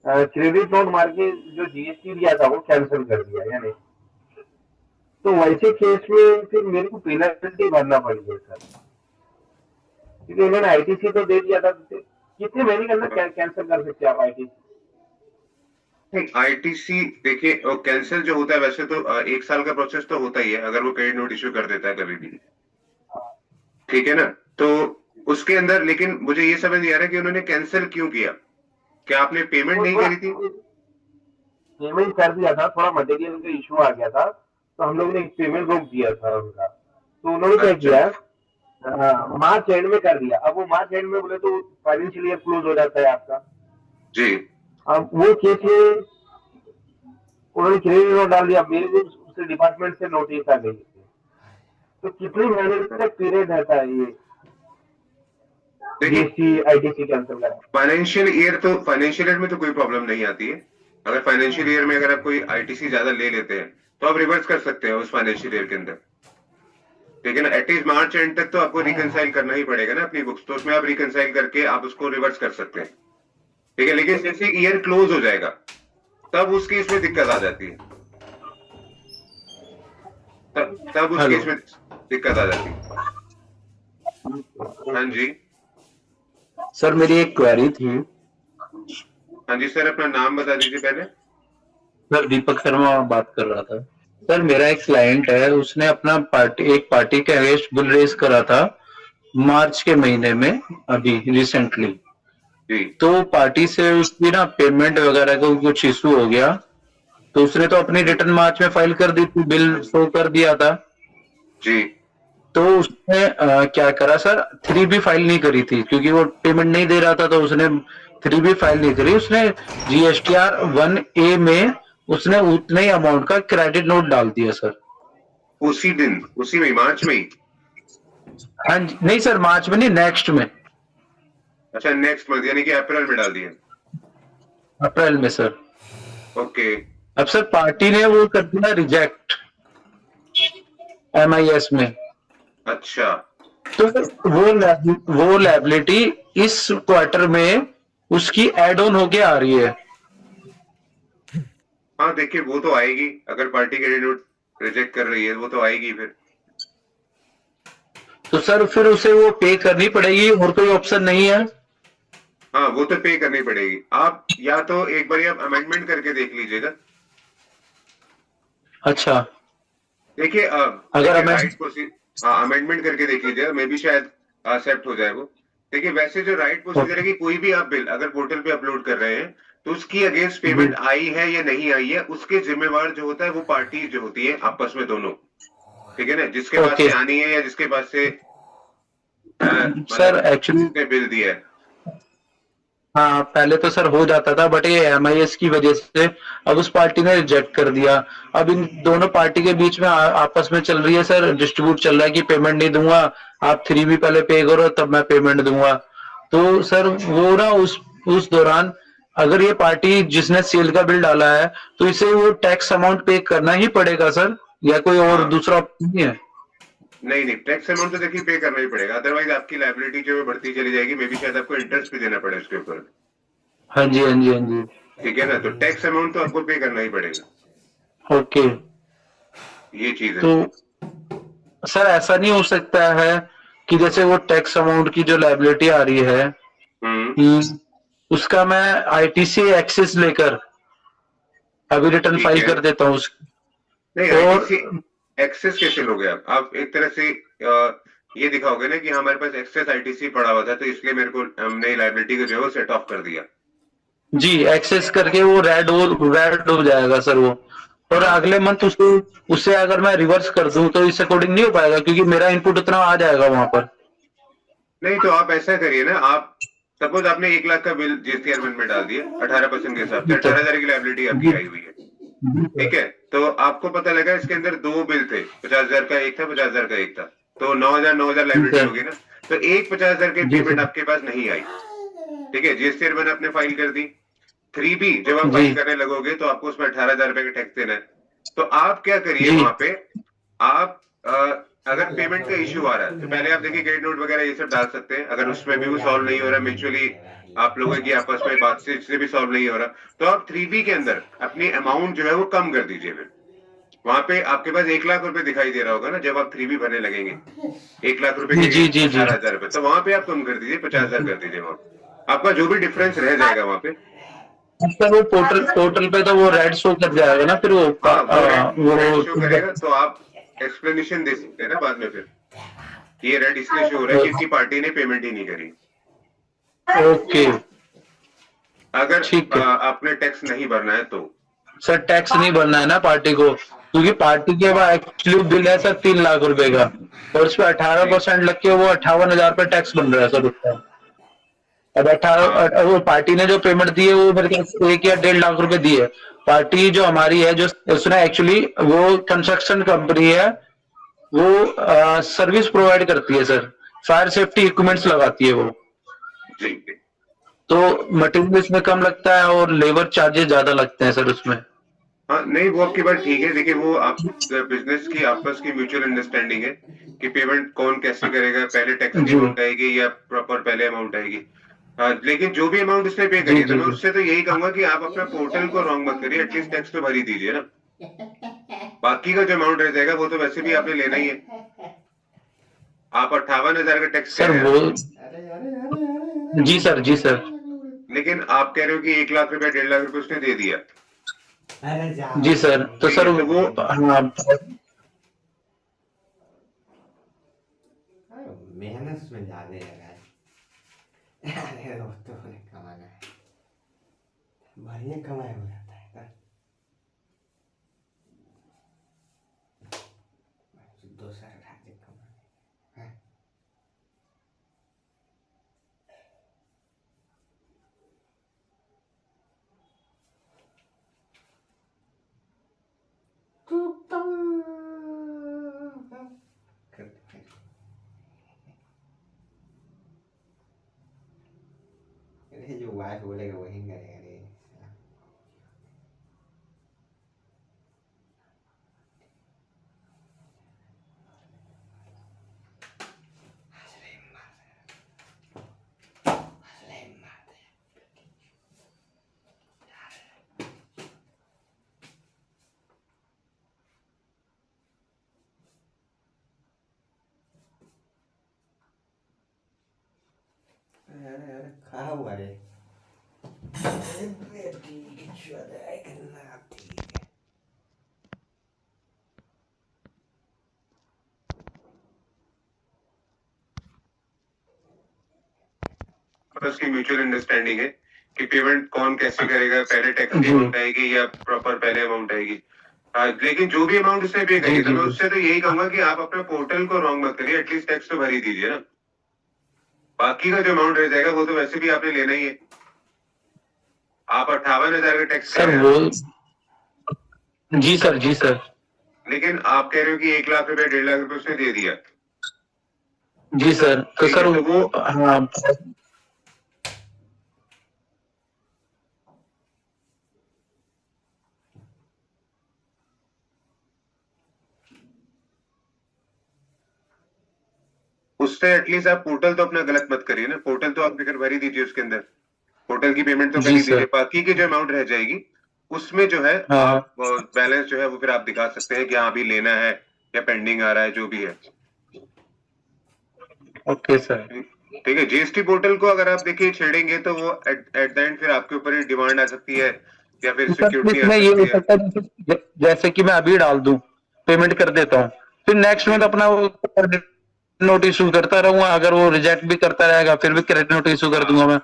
क्रेडिट नोट मार के जो जीएसटी दिया था वो कैंसिल कर दिया, यानी तो वैसे केस में फिर मेरे को पेनल्टी भरना पड़ गया सर, क्योंकि उन्होंने आईटीसी तो दे दिया था। कितने महीने के अंदर कैंसिल कर सकते हैं आप आईटीसी? आईटीसी देखिए, कैंसिल जो होता है वैसे तो 1 साल का प्रोसेस तो होता ही है, अगर वो क्रेडिट नोट इश्यू कर देता है कभी भी, ठीक है ना। तो उसके अंदर लेकिन मुझे ये समझ नहीं आ रहा कि उन्होंने कैंसिल क्यों किया। क्या आपने पेमेंट नहीं करी थी? पेमेंट कर दिया था, थोड़ा मटेरियल का इशू आ गया था, तो हम लोग ने पेमेंट रोक दिया था उनका। तो उन्होंने क्या अच्छा। किया, मार्च एंड में कर दिया। अब वो मार्च एंड में बोले तो फाइनेंशियल ईयर क्लोज हो जाता है आपका। जी। अब वो केस में उन्होंने क्रेडिट नोट डाल दिया, मेरे को उससे डिपार्टमेंट से नोटिस आ गई। तो कितने महीने तक पीरियड रहता है ये देखिए, जीएसटी आईटीसी कैंसिल करना? फाइनेंशियल ईयर में तो कोई प्रॉब्लम नहीं आती है। अगर फाइनेंशियल ईयर में अगर आप कोई आईटीसी ज्यादा ले लेते हैं तो आप रिवर्स कर सकते हैं उस फाइनेंशियल ईयर के अंदर, ठीक है ना। एटलीस्ट मार्च एंड तक तो आपको रिकंसाइल करना ही पड़ेगा ना अपनी बुक्स, तो उसमें आप रिकंसाइल करके आप उसको रिवर्स कर सकते हैं, ठीक है। लेकिन जैसे ईयर क्लोज हो जाएगा तब उस केस में दिक्कत आ जाती है, तब उस केस में दिक्कत आ जाती है। हाँ जी सर, मेरी एक क्वेरी थी। हाँ जी सर, अपना नाम बता दीजिए पहले। सर, दीपक शर्मा बात कर रहा था। सर, मेरा एक क्लाइंट है, उसने अपना एक पार्टी के अगेंस्ट बिल रेज करा था मार्च के महीने में, अभी रिसेंटली। जी। तो पार्टी से उसकी ना पेमेंट वगैरह का कुछ इशू हो गया, तो उसने तो अपनी रिटर्न मार्च में फाइल कर दी थी, बिल शो कर दिया था। जी। तो उसने क्या करा सर, 3B फाइल नहीं करी थी क्योंकि वो पेमेंट नहीं दे रहा था, तो उसने 3B फाइल नहीं करी। उसने GSTR 1A में उसने उतने ही अमाउंट का क्रेडिट नोट डाल दिया सर। उसी दिन, उसी में, मार्च में ही? हाँ जी, नहीं सर, मार्च में नहीं, नेक्स्ट में। अच्छा, नेक्स्ट मंथ, यानी कि अप्रैल में डाल दिया? अप्रैल में सर। ओके। अब सर पार्टी ने वो कर दिया रिजेक्ट MIS में। अच्छा। तो वो लायबिलिटी इस क्वार्टर में उसकी एड ऑन होके आ रही है। हाँ देखिए, वो तो आएगी, अगर पार्टी क्रेडिट नोट रिजेक्ट कर रही है वो तो आएगी फिर। तो सर फिर उसे वो पे करनी पड़ेगी, और कोई ऑप्शन नहीं है? हाँ, वो तो पे करनी पड़ेगी। आप या तो एक बार आप अमेंडमेंट करके देख लीजिएगा। अच्छा, देखिए अगर राइट हाँ, अमेंडमेंट करके देख लीजिएगा, मे भी शायद एक्सेप्ट हो जाए वो। देखिए, वैसे जो राइट प्रोसीजर है कि कोई भी आप बिल अगर पोर्टल पे अपलोड कर रहे हैं तो उसकी अगेंस्ट पेमेंट आई है या नहीं आई है, उसके जिम्मेवार जो होता है वो पार्टी जो होती है आपस में दोनों, ठीक है ना। जिसके पास से आनी है या जिसके पास से सर एक्चुअली बिल दिया है। हाँ, पहले तो सर हो जाता था, बट ये MIS की वजह से अब उस पार्टी ने रिजेक्ट कर दिया। अब इन दोनों पार्टी के बीच में आपस में चल रही है सर, डिस्ट्रीब्यूट चल रहा है कि पेमेंट नहीं दूंगा, आप 3B पहले पे करो तब मैं पेमेंट दूंगा। तो सर वो ना उस दौरान अगर ये पार्टी जिसने सेल का बिल डाला है तो इसे वो टैक्स अमाउंट पे करना ही पड़ेगा सर, या कोई और दूसरा ऑप्शन नहीं है? नहीं, टैक्स अमाउंट तो देखिए पे करना ही पड़ेगा, अदरवाइज आपकी लायबिलिटी जो है बढ़ती चली जाएगी, मे बी शायद आपको इंटरेस्ट भी देना पड़े उसके ऊपर। हाँ जी, हाँ जी, हाँ जी। ठीक है ना, तो टैक्स अमाउंट तो आपको पे करना ही पड़ेगा, ओके। ये चीज है। तो सर ऐसा नहीं हो सकता है कि जैसे वो टैक्स अमाउंट की जो लायबिलिटी आ रही है कि उसका मैं आईटीसी एक्सेस लेकर अभी रिटर्न ठीक फाइल है, कर देता हूँ नहीं और आईटीसी एक्सेस कैसे लोगे आप एक तरह से ये दिखाओगे ना कि हमारे पास एक्सेस आईटीसी पड़ा हुआ था, तो इसलिए मेरे को हमने लाइबिलिटी को जो है सेट ऑफ कर दिया। जी एक्सेस करके वो रेड हो जाएगा सर वो। और हाँ, अगले मंथ उसको उसे अगर मैं रिवर्स कर दूं तो इस अकॉर्डिंग नहीं हो पाएगा क्योंकि मेरा इनपुट उतना आ जाएगा वहां पर। नहीं तो आप ऐसा करिए ना, आप सपोज आपने 1 लाख का बिल जीएसटी अमेंडमेंट में डाल दिया 18% के हिसाब से, जी सर। 18,000 की लाइबिलिटी आपकी जी आई हुई है, ठीक है। तो आपको पता लगा इसके अंदर 2 बिल थे, 50,000 का एक था, 50,000 का एक था, तो 9,000 जी लाइबिलिटी सर। होगी ना। तो एक 50,000 की जी पेमेंट सर। आपके पास नहीं आई, ठीक है, जीएसटी मैंने आपने फाइल कर दी। 3B जब आप जी फाइल करने लगोगे तो आपको उसमें 18,000 रुपए का टैक्स देना है। तो आप क्या करिए जी वहां पे, आप अगर पेमेंट का इश्यू आ रहा है तो पहले आप देखिए क्रेडिट नोट वगैरह ये सब डाल सकते हैं, अगर उसमें भी वो सॉल्व नहीं हो रहा, म्यूचुअली आप लोगों की आपस में बात से इससे भी सॉल्व नहीं हो रहा, तो आप 3B के अंदर अपनी अमाउंट जो है वो कम कर दीजिए। फिर वहां पे आपके पास 1 लाख रुपए दिखाई दे रहा होगा ना जब आप 3B भरने लगेंगे, 1 लाख रुपए जी के जी जी जी 18,000 रुपए, तो वहां पे आप कम कर दीजिए, 50,000 कर दीजिए वहां पे। आपका जो भी डिफरेंस रह जाएगा वहां पे, सर वो पोर्टल पे तो वो रेड शो कर जाएगा ना फिर हाँ वो रेड शो वो करेगा, तो आप एक्सप्लेनेशन दे सकते हैं ना बाद में फिर, ये रेड इसलिए शो हो रहा है क्योंकि पार्टी ने पेमेंट ही नहीं करी। ओके अगर ठीक है। आपने टैक्स नहीं भरना है तो सर टैक्स नहीं भरना है ना पार्टी को क्योंकि पार्टी के पास एक्चुअली बिल है सर 3 लाख रुपए का और उस पर जी 18% लग के वो 58,000 पे टैक्स बन रहा है सर उसका। अब हाँ 18 वो पार्टी ने जो पेमेंट दी है वो मेरे ख्याल से 1 या 1.5 लाख रुपए दी है। पार्टी जो हमारी है जो उसने एक्चुअली वो कंस्ट्रक्शन कंपनी है वो सर्विस प्रोवाइड करती है सर। फायर सेफ्टी इक्विपमेंट्स लगाती है वो। जी। तो मटेरियल इसमें कम लगता है और लेबर चार्जेस ज्यादा लगते हैं सर उसमें। हाँ नहीं वो आपकी बात ठीक है, देखिए वो आप बिजनेस की आपस की म्यूचुअल अंडरस्टैंडिंग है कि पेमेंट कौन कैसे करेगा, पहले टैक्स की जी अमाउंट आएगी या प्रॉपर पहले अमाउंट आएगी। हाँ, लेकिन जो भी अमाउंट उसने पे करी जी है तो जी मैं जी उससे तो यही कहूंगा कि आप अपना पोर्टल को रॉन्ग मत करिए, एटलीस्ट टैक्स तो भर ही दीजिए ना। बाकी का जो अमाउंट रह जाएगा वो तो वैसे भी आपने लेना ही है। आप 58,000 का टैक्स कह सर रहे हैं वो ना, जी सर जी सर लेकिन आप कह रहे हो कि 1 लाख रुपए 1.5 लाख रुपए उसने दे दिया, जी सर। तो ठीक सर है, तो वो हाँ मेहनत में ज्यादा लगा है। अरे दोस्तों ने कमाना है, बढ़िया कमाई हो जाता है कर। दूसरा राज्य कमाना है। तू तुम अरे जो वाइफ बोलेगा वही करेगा रे। अरे खा हुआ रे। बेटी की चुदाई करना ठीक है। आपस की म्यूचुअल अंडरस्टैंडिंग है कि पेमेंट कौन कैसे करेगा, पहले टैक्स की जी अमाउंट आएगी या प्रॉपर पहले अमाउंट आएगी। लेकिन जो भी अमाउंट उसने पे करी जी है तो जी मैं जी उससे तो यही कहूंगा कि आप अपने पोर्टल को रॉन्ग मत करिए, एटलीस्ट टैक्स तो भर ही दीजिए ना। बाकी का जो अमाउंट रह जाएगा वो तो वैसे भी आपने लेना ही है। आप 58,000 का टैक्स कह सर रहे हैं वो ना, जी सर जी सर लेकिन आप कह रहे हो कि 1 लाख रुपए 1.5 लाख रुपए उसने दे दिया, जी सर। तो ठीक सर है, तो वो हाँ उससे एटलीस्ट आप पोर्टल तो अपना गलत मत करिए ना, पोर्टल तो आप फिक्र भर ही दीजिए उसके अंदर। होटल की पेमेंट तो कर जी ही सर। दीजिए, बाकी की जो अमाउंट रह जाएगी उसमें जो है हाँ। आप बैलेंस जो है वो फिर आप दिखा सकते हैं कि हाँ अभी लेना है या पेंडिंग आ रहा है, जो भी है। Okay sir. ठीक है, जीएसटी पोर्टल को अगर आप देखिए छेड़ेंगे तो वो एट द एंड फिर आपके ऊपर ही डिमांड आ सकती है या फिर सर सिक्योरिटी आ इसमें ये सकती हो है। सकता है जैसे कि मैं अभी डाल दूं, पेमेंट कर देता हूँ, फिर नेक्स्ट मंथ अपना वो नोटिस इशू करता रहूंगा, अगर वो रिजेक्ट भी करता रहेगा फिर भी क्रेडिट नोटिस इशू कर दूंगा मैं।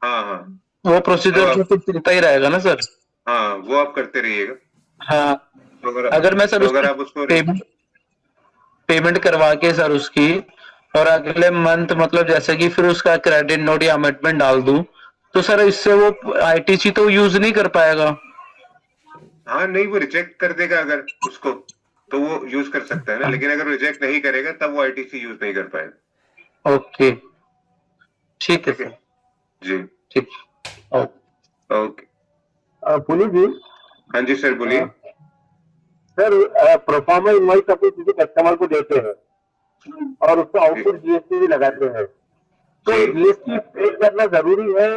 हाँ हाँ वो तो प्रोसीजर तो फिर चलता ही रहेगा ना सर। हाँ वो आप करते रहिएगा। हाँ। तो अगर मैं सर अगर उसकी आप उसको पेमेंट करवा के सर उसकी, और अगले मंथ मतलब जैसे कि फिर उसका क्रेडिट नोट या अमेंडमेंट डाल दूं, तो सर इससे वो आईटीसी तो यूज नहीं कर पाएगा। हाँ नहीं, वो रिजेक्ट कर देगा अगर उसको, तो वो यूज कर सकता है ना, लेकिन अगर रिजेक्ट नहीं करेगा तब वो आईटीसी यूज नहीं कर पाएगा। ओके ठीक है ठीक है सर। जी। ठीक। ओके। ओके। पुनीत जी, हाँ जी सर बोलिए। सर प्रोफार्मा इनवॉइस अपने किसी कस्टमर को देते हैं और उसको आउटपुट जीएसटी भी लगाते हैं, तो जी जीएसटी पे करना जरूरी है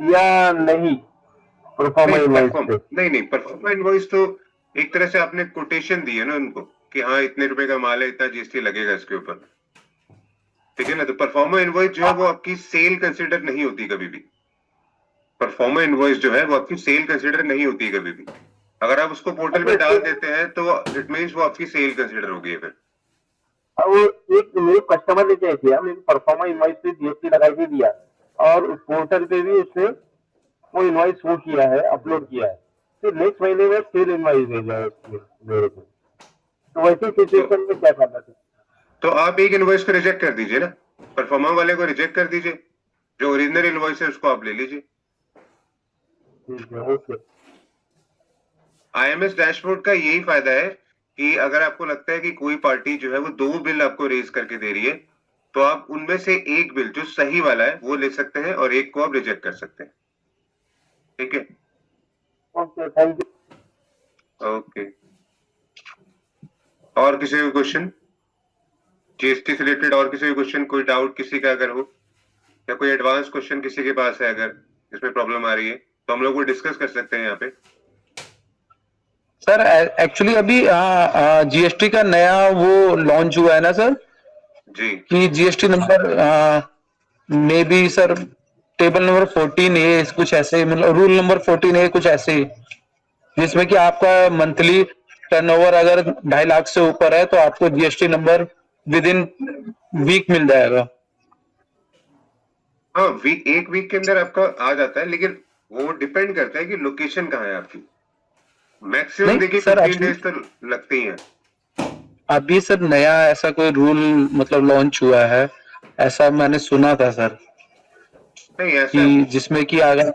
या नहीं प्रोफार्मा नहीं, इनवॉइस पे? नहीं परफॉर्मा इनवॉइस तो एक तरह से आपने कोटेशन दी है ना उनको कि हाँ इतने रुपए का माल है, इतना जीएसटी लगेगा इसके ऊपर। ठीक है ना, तो परफॉर्मा इनवॉइस जो है वो आपकी सेल कंसिडर नहीं होती कभी भी। परफॉर्मा इनवॉइस जो है वो आपकी सेल कंसिडर नहीं होती कभी भी। अगर आप उसको पोर्टल पे डाल देते हैं तो इट मीन्स वो आपकी सेल कंसिडर होगी फिर। अब एक मेरे कस्टमर ने क्या किया, मेरे परफॉर्मा इनवॉइस पे जीएसटी लगा के दिया और उस पोर्टल पे भी उसने वो इनवॉइस शो किया है, अपलोड किया है, फिर नेक्स्ट महीने में सेल इनवॉइस भेजा है मेरे को, तो वैसे सिचुएशन में क्या करना चाहिए? तो आप एक इनवॉइस को रिजेक्ट कर दीजिए ना, परफॉर्मा वाले को रिजेक्ट कर दीजिए, जो ओरिजिनल इनवॉइस है उसको आप ले लीजिए। ठीक है, ओके। आईएमएस डैशबोर्ड का यही फायदा है कि अगर आपको लगता है कि कोई पार्टी जो है वो 2 बिल आपको रेज करके दे रही है, तो आप उनमें से एक बिल जो सही वाला है वो ले सकते हैं और एक को आप रिजेक्ट कर सकते हैं। ठीक है, ओके, थैंक यू। ओके। और किसी का क्वेश्चन जीएसटी से रिलेटेड, और किसी का क्वेश्चन, कोई डाउट किसी का अगर हो, या कोई एडवांस क्वेश्चन किसी के पास है अगर इसमें प्रॉब्लम आ रही है तो हम लोग वो डिस्कस कर सकते हैं यहाँ पे। सर एक्चुअली अभी जीएसटी का नया वो लॉन्च हुआ है ना सर, जी कि GST number may be sir table number 14A कुछ ऐसे, मतलब रूल नंबर 14A कुछ ऐसे ही, जिसमें कि आपका मंथली टर्नओवर अगर 2.5 लाख से ऊपर है तो आपको GST number within week मिल जाएगा। हाँ, एक वीक के अंदर आपका आ जाता है, लेकिन वो डिपेंड करता है कि लोकेशन कहाँ है आपकी। मैक्सिमम नहीं देखिए सर 15 डेज तो लगते ही हैं। अभी सर नया ऐसा कोई रूल मतलब लॉन्च हुआ है, ऐसा मैंने सुना था सर, नहीं ऐसा कि जिसमें कि अगर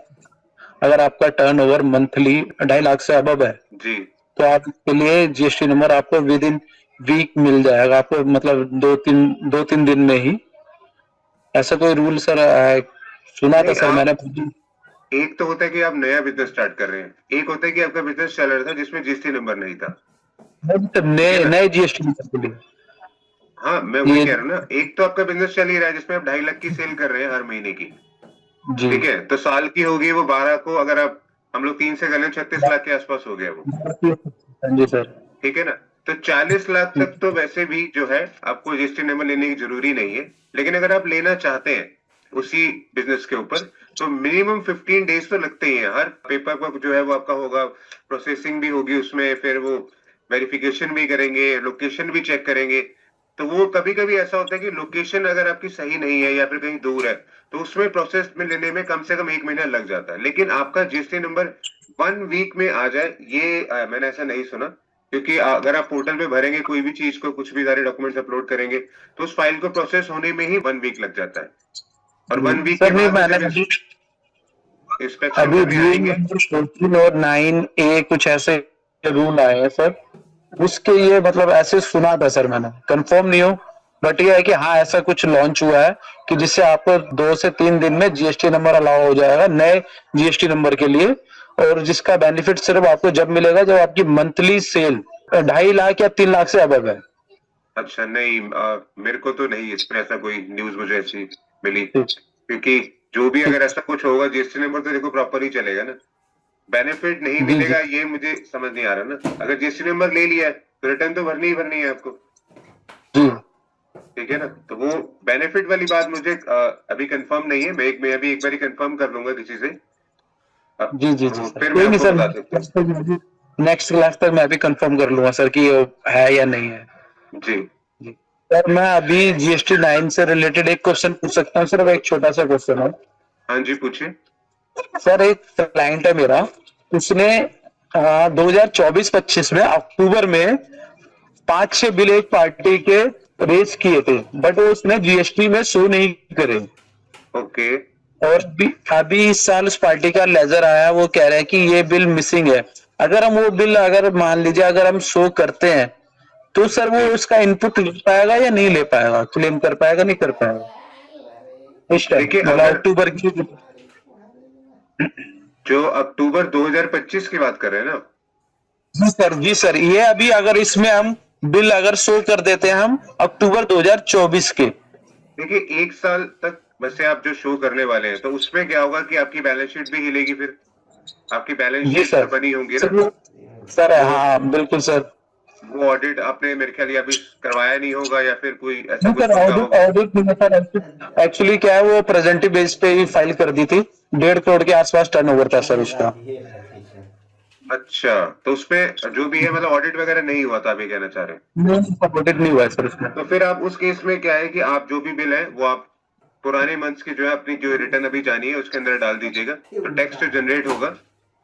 अगर आपका टर्नओवर मंथली 2.5 लाख से अबव है जी तो आपके लिए जीएसटी नंबर आपको विद इन वीक मिल जाएगा, आपको मतलब 2-3 दिन में ही। ऐसा कोई रूल सर सुना था नहीं, सर मैंने। एक तो होता है कि आप नया बिजनेस स्टार्ट कर रहे हैं, एक होता है कि आपका बिजनेस चल रहा था जिसमें जीएसटी नंबर नहीं था। नए नए जीएसटी नंबर के लिए। हाँ मैं वही ये कह रहा हूँ ना, एक तो आपका बिजनेस चल ही रहा है जिसमें आप 2.5 लाख की सेल कर रहे हैं हर महीने की। जी ठीक है, तो साल की होगी वो 12 को, अगर आप हम लोग 3 से कर लें 36 लाख के आसपास हो गया वो। जी सर। ठीक है ना, तो 40 लाख तक तो वैसे भी जो है आपको जीएसटी नंबर लेने की जरूरी नहीं है, लेकिन अगर आप लेना चाहते हैं उसी बिजनेस के ऊपर तो मिनिमम 15 डेज तो लगते ही हैं। हर पेपर वर्क जो है वो आपका होगा, प्रोसेसिंग भी होगी उसमें, फिर वो वेरिफिकेशन भी करेंगे, लोकेशन भी चेक करेंगे। तो वो कभी कभी ऐसा होता है कि लोकेशन अगर आपकी सही नहीं है या फिर कहीं दूर है तो उसमें प्रोसेस में लेने में कम से कम 1 महीना लग जाता है। लेकिन आपका जीएसटी नंबर 1 वीक में आ जाए ये मैंने ऐसा नहीं सुना, क्योंकि अगर आप पोर्टल पे भरेंगे कोई भी चीज को, कुछ भी सारे डॉक्यूमेंट्स अपलोड करेंगे तो उस फाइल को प्रोसेस होने में ही 1 वीक लग जाता है। और 1 वीक के सर नहीं बाद मैंने जब इंस्पेक्शन अभी करने रूल आएंगे। नंबर 14 और 9A कुछ ऐसे रूल आए हैं सर, उसके ये मतलब ऐसे सुना था सर, मैंने कंफर्म नहीं हूँ, बट ये है कि हाँ ऐसा कुछ लॉन्च हुआ है कि जिससे आपको 2 से 3 दिन में जीएसटी नंबर अलाउ हो जाएगा नए जीएसटी नंबर के लिए, और जिसका बेनिफिट सिर्फ आपको जब मिलेगा जब आपकी मंथली सेल 2.5 लाख या 3 लाख से अबव है। अच्छा नहीं, मेरे को तो नहीं इस पे ऐसा कोई न्यूज मुझे ऐसी मिली, क्योंकि जो भी अगर ऐसा कुछ होगा जीएसटी नंबर तो देखो प्रॉपर ही चलेगा ना। बेनिफिट नहीं जी, मिलेगा ये मुझे समझ नहीं आ रहा ना। अगर जीएसटी नंबर ले लिया है तो रिटर्न तो भरनी ही भरनी है आपको, जी ठीक है ना। तो वो बेनिफिट वाली बात मुझे अभी कंफर्म नहीं है। मैं अभी एक बार कंफर्म कर लूंगा किसी से। अब जी जी जी सर, फिर मैं कोई नहीं आपको सर, बता सकता नेक्स्ट क्लास तक मैं भी कंफर्म कर लूंगा सर कि वो है या नहीं है। हूँ जी। जी सर, मैं अभी जीएसटी 9 से रिलेटेड एक क्वेश्चन पूछ सकता हूँ सर? एक छोटा सा क्वेश्चन है हाँ जी पूछिए। सर। एक क्लाइंट है मेरा, उसने 2024-25 में अक्टूबर में 5-6 बिल एक पार्टी के रेज किए थे, बट वो उसने जीएसटी में शो नहीं करे। ओके और अभी इस साल उस पार्टी का लेजर आया, वो कह रहे हैं कि ये बिल मिसिंग है। अगर हम वो बिल, अगर मान लीजिए अगर हम शो करते हैं, तो सर वो उसका इनपुट ले पाएगा या नहीं ले पाएगा? क्लेम कर पाएगा नहीं कर पाएगा इस टाइम, देखिए मतलब अगर अक्टूबर की? जो अक्टूबर 2025 की बात कर रहे हैं ना, जी सर, जी सर, ये अभी अगर इसमें हम बिल अगर शो कर देते हैं हम अक्टूबर 2024 के। देखिए 1 साल तक वैसे आप जो शो करने वाले हैं तो उसमें क्या होगा कि आपकी बैलेंस शीट भी हिलेगी। फिर आपकी बैलेंस जी शीट सर, बनी होंगी ना, सर, सर वो हाँ बिल्कुल सर। वो ऑडिट आपने मेरे ख्याल या अभी करवाया नहीं होगा या फिर कोई ऐसा जी कुछ सर, पंगा ऑडिट होगा। ऑडिट नहीं है सर। एक्चुअली क्या है, वो प्रेजेंटिव बेस पे ही फाइल कर दी थी। 1.5 करोड़ के आसपास टर्नओवर था सर उसका। अच्छा, तो उसमें जो भी है मतलब ऑडिट वगैरह नहीं हुआ था, आप ये कहना चाह रहे हैं। नहीं, ऑडिट नहीं हुआ है सर उसमें। तो फिर आप उस केस में क्या है कि आप जो भी बिल है वो आप पुराने मंथ्स की जो है अपनी जो रिटर्न अभी जानी है उसके अंदर डाल दीजिएगा। तो टैक्स जो जनरेट होगा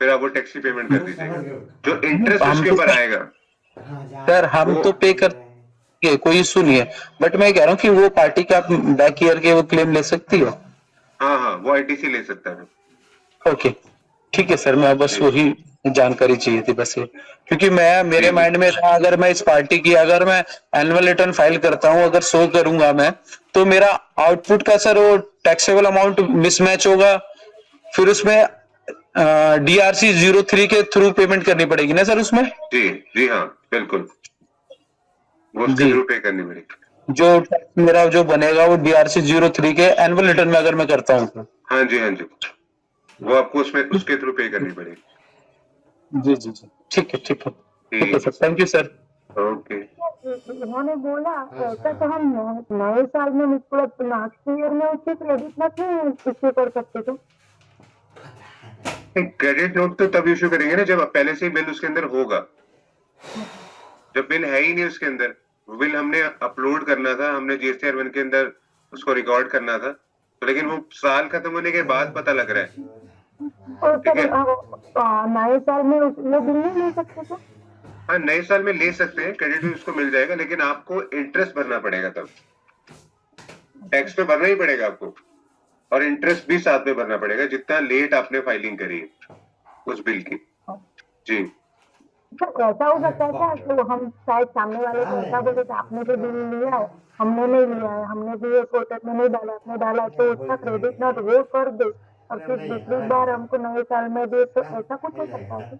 फिर आप वो टैक्स की पेमेंट कर दीजिएगा। जो इंटरेस्ट हम उसके तो ऊपर आएगा सर, हम वो तो पे कर कोई इशू नहीं है, बट मैं कह रहा हूँ कि वो पार्टी का बैक ईयर के वो क्लेम ले सकती हो? हाँ हाँ वो आईटीसी ले सकता है। ओके, ठीक है सर, मैं बस जी वही जानकारी चाहिए थी बस ये, क्योंकि मैं जी मेरे जी। माइंड में था, अगर मैं इस पार्टी की अगर मैं एनुअल रिटर्न फाइल करता हूँ, अगर शो करूंगा मैं, तो मेरा आउटपुट का सर वो टैक्सेबल अमाउंट मिसमैच होगा। फिर उसमें DRC 03 के थ्रू पेमेंट करनी पड़ेगी ना सर उसमें? जी जी हाँ बिल्कुल, वो उसके जी, थ्रू पे करनी पड़ेगी। जो टैक्स मेरा जो बनेगा वो DRC 03 के एनुअल रिटर्न में अगर मैं करता हूँ तो? हाँ जी हाँ जी, वो आपको उसमें उसके थ्रू पे करनी पड़ेगी। जी जी जी, ठीक है ठीक है ठीक है ठीक सर, थैंक यू सर। है ओके। उन्होंने बोला ऐसा तो हम नए साल में मतलब लास्ट ईयर में उसकी क्रेडिट नोट नहीं इश्यू कर सकते थे? क्रेडिट नोट तो तब इशू करेंगे ना जब पहले से ही बिल उसके अंदर होगा। जब बिल है ही नहीं उसके अंदर, बिल हमने अपलोड करना था, हमने GSTR1 के अंदर उसको रिकॉर्ड करना था, तो लेकिन वो साल खत्म होने के बाद पता लग रहा है। और ठीक सर है, नए साल में वो बिल नहीं ले सकते थे? हाँ नए साल में ले सकते हैं, क्रेडिट भी उसको मिल जाएगा, लेकिन आपको इंटरेस्ट भरना पड़ेगा। तब टैक्स तो भरना ही पड़ेगा आपको, और इंटरेस्ट भी साथ में भरना पड़ेगा जितना लेट आपने फाइलिंग करी है उस बिल की। जी सर ऐसा हो सकता है क्या कि हम शायद सामने वाले को ऐसा बोले कि आपने जो बिल लिया है हमने नहीं लिया है, हमने भी ये पोर्टल में नहीं डाला, आपने डाला है, तो उसका क्रेडिट नोट वो कर दे और फिर दूसरी बार हमको नए साल में दे, तो ऐसा कुछ हो सकता है?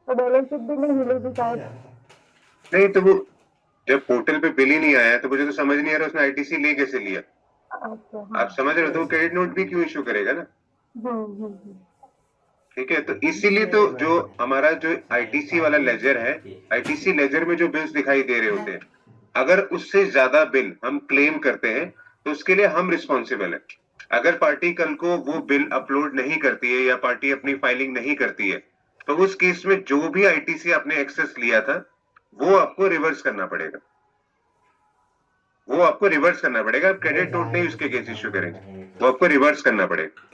तो बैलेंस शीट भी नहीं मिलेगी शायद? नहीं, तो वो जब पोर्टल पे बिल ही नहीं आया तो मुझे तो समझ नहीं आ रहा उसने आईटीसी ले कैसे लिया। अच्छा आप हाँ। समझ रहे हो, तो क्रेडिट नोट भी क्यों इशू करेगा ना। हम्म। ठीक है, तो इसीलिए तो जो हमारा जो आईटीसी वाला लेजर है, आईटीसी लेजर में जो बिल्स दिखाई दे रहे होते हैं, अगर उससे ज्यादा बिल हम क्लेम करते हैं तो उसके लिए हम रिस्पॉन्सिबल है। अगर पार्टी कल को वो बिल अपलोड नहीं करती है या पार्टी अपनी फाइलिंग नहीं करती है, तो उस केस में जो भी आईटीसी आपने एक्सेस लिया था वो आपको रिवर्स करना पड़ेगा। वो आपको रिवर्स करना पड़ेगा। आप क्रेडिट नोट नहीं उसके केस इश्यू करेंगे, वो आपको रिवर्स करना पड़ेगा।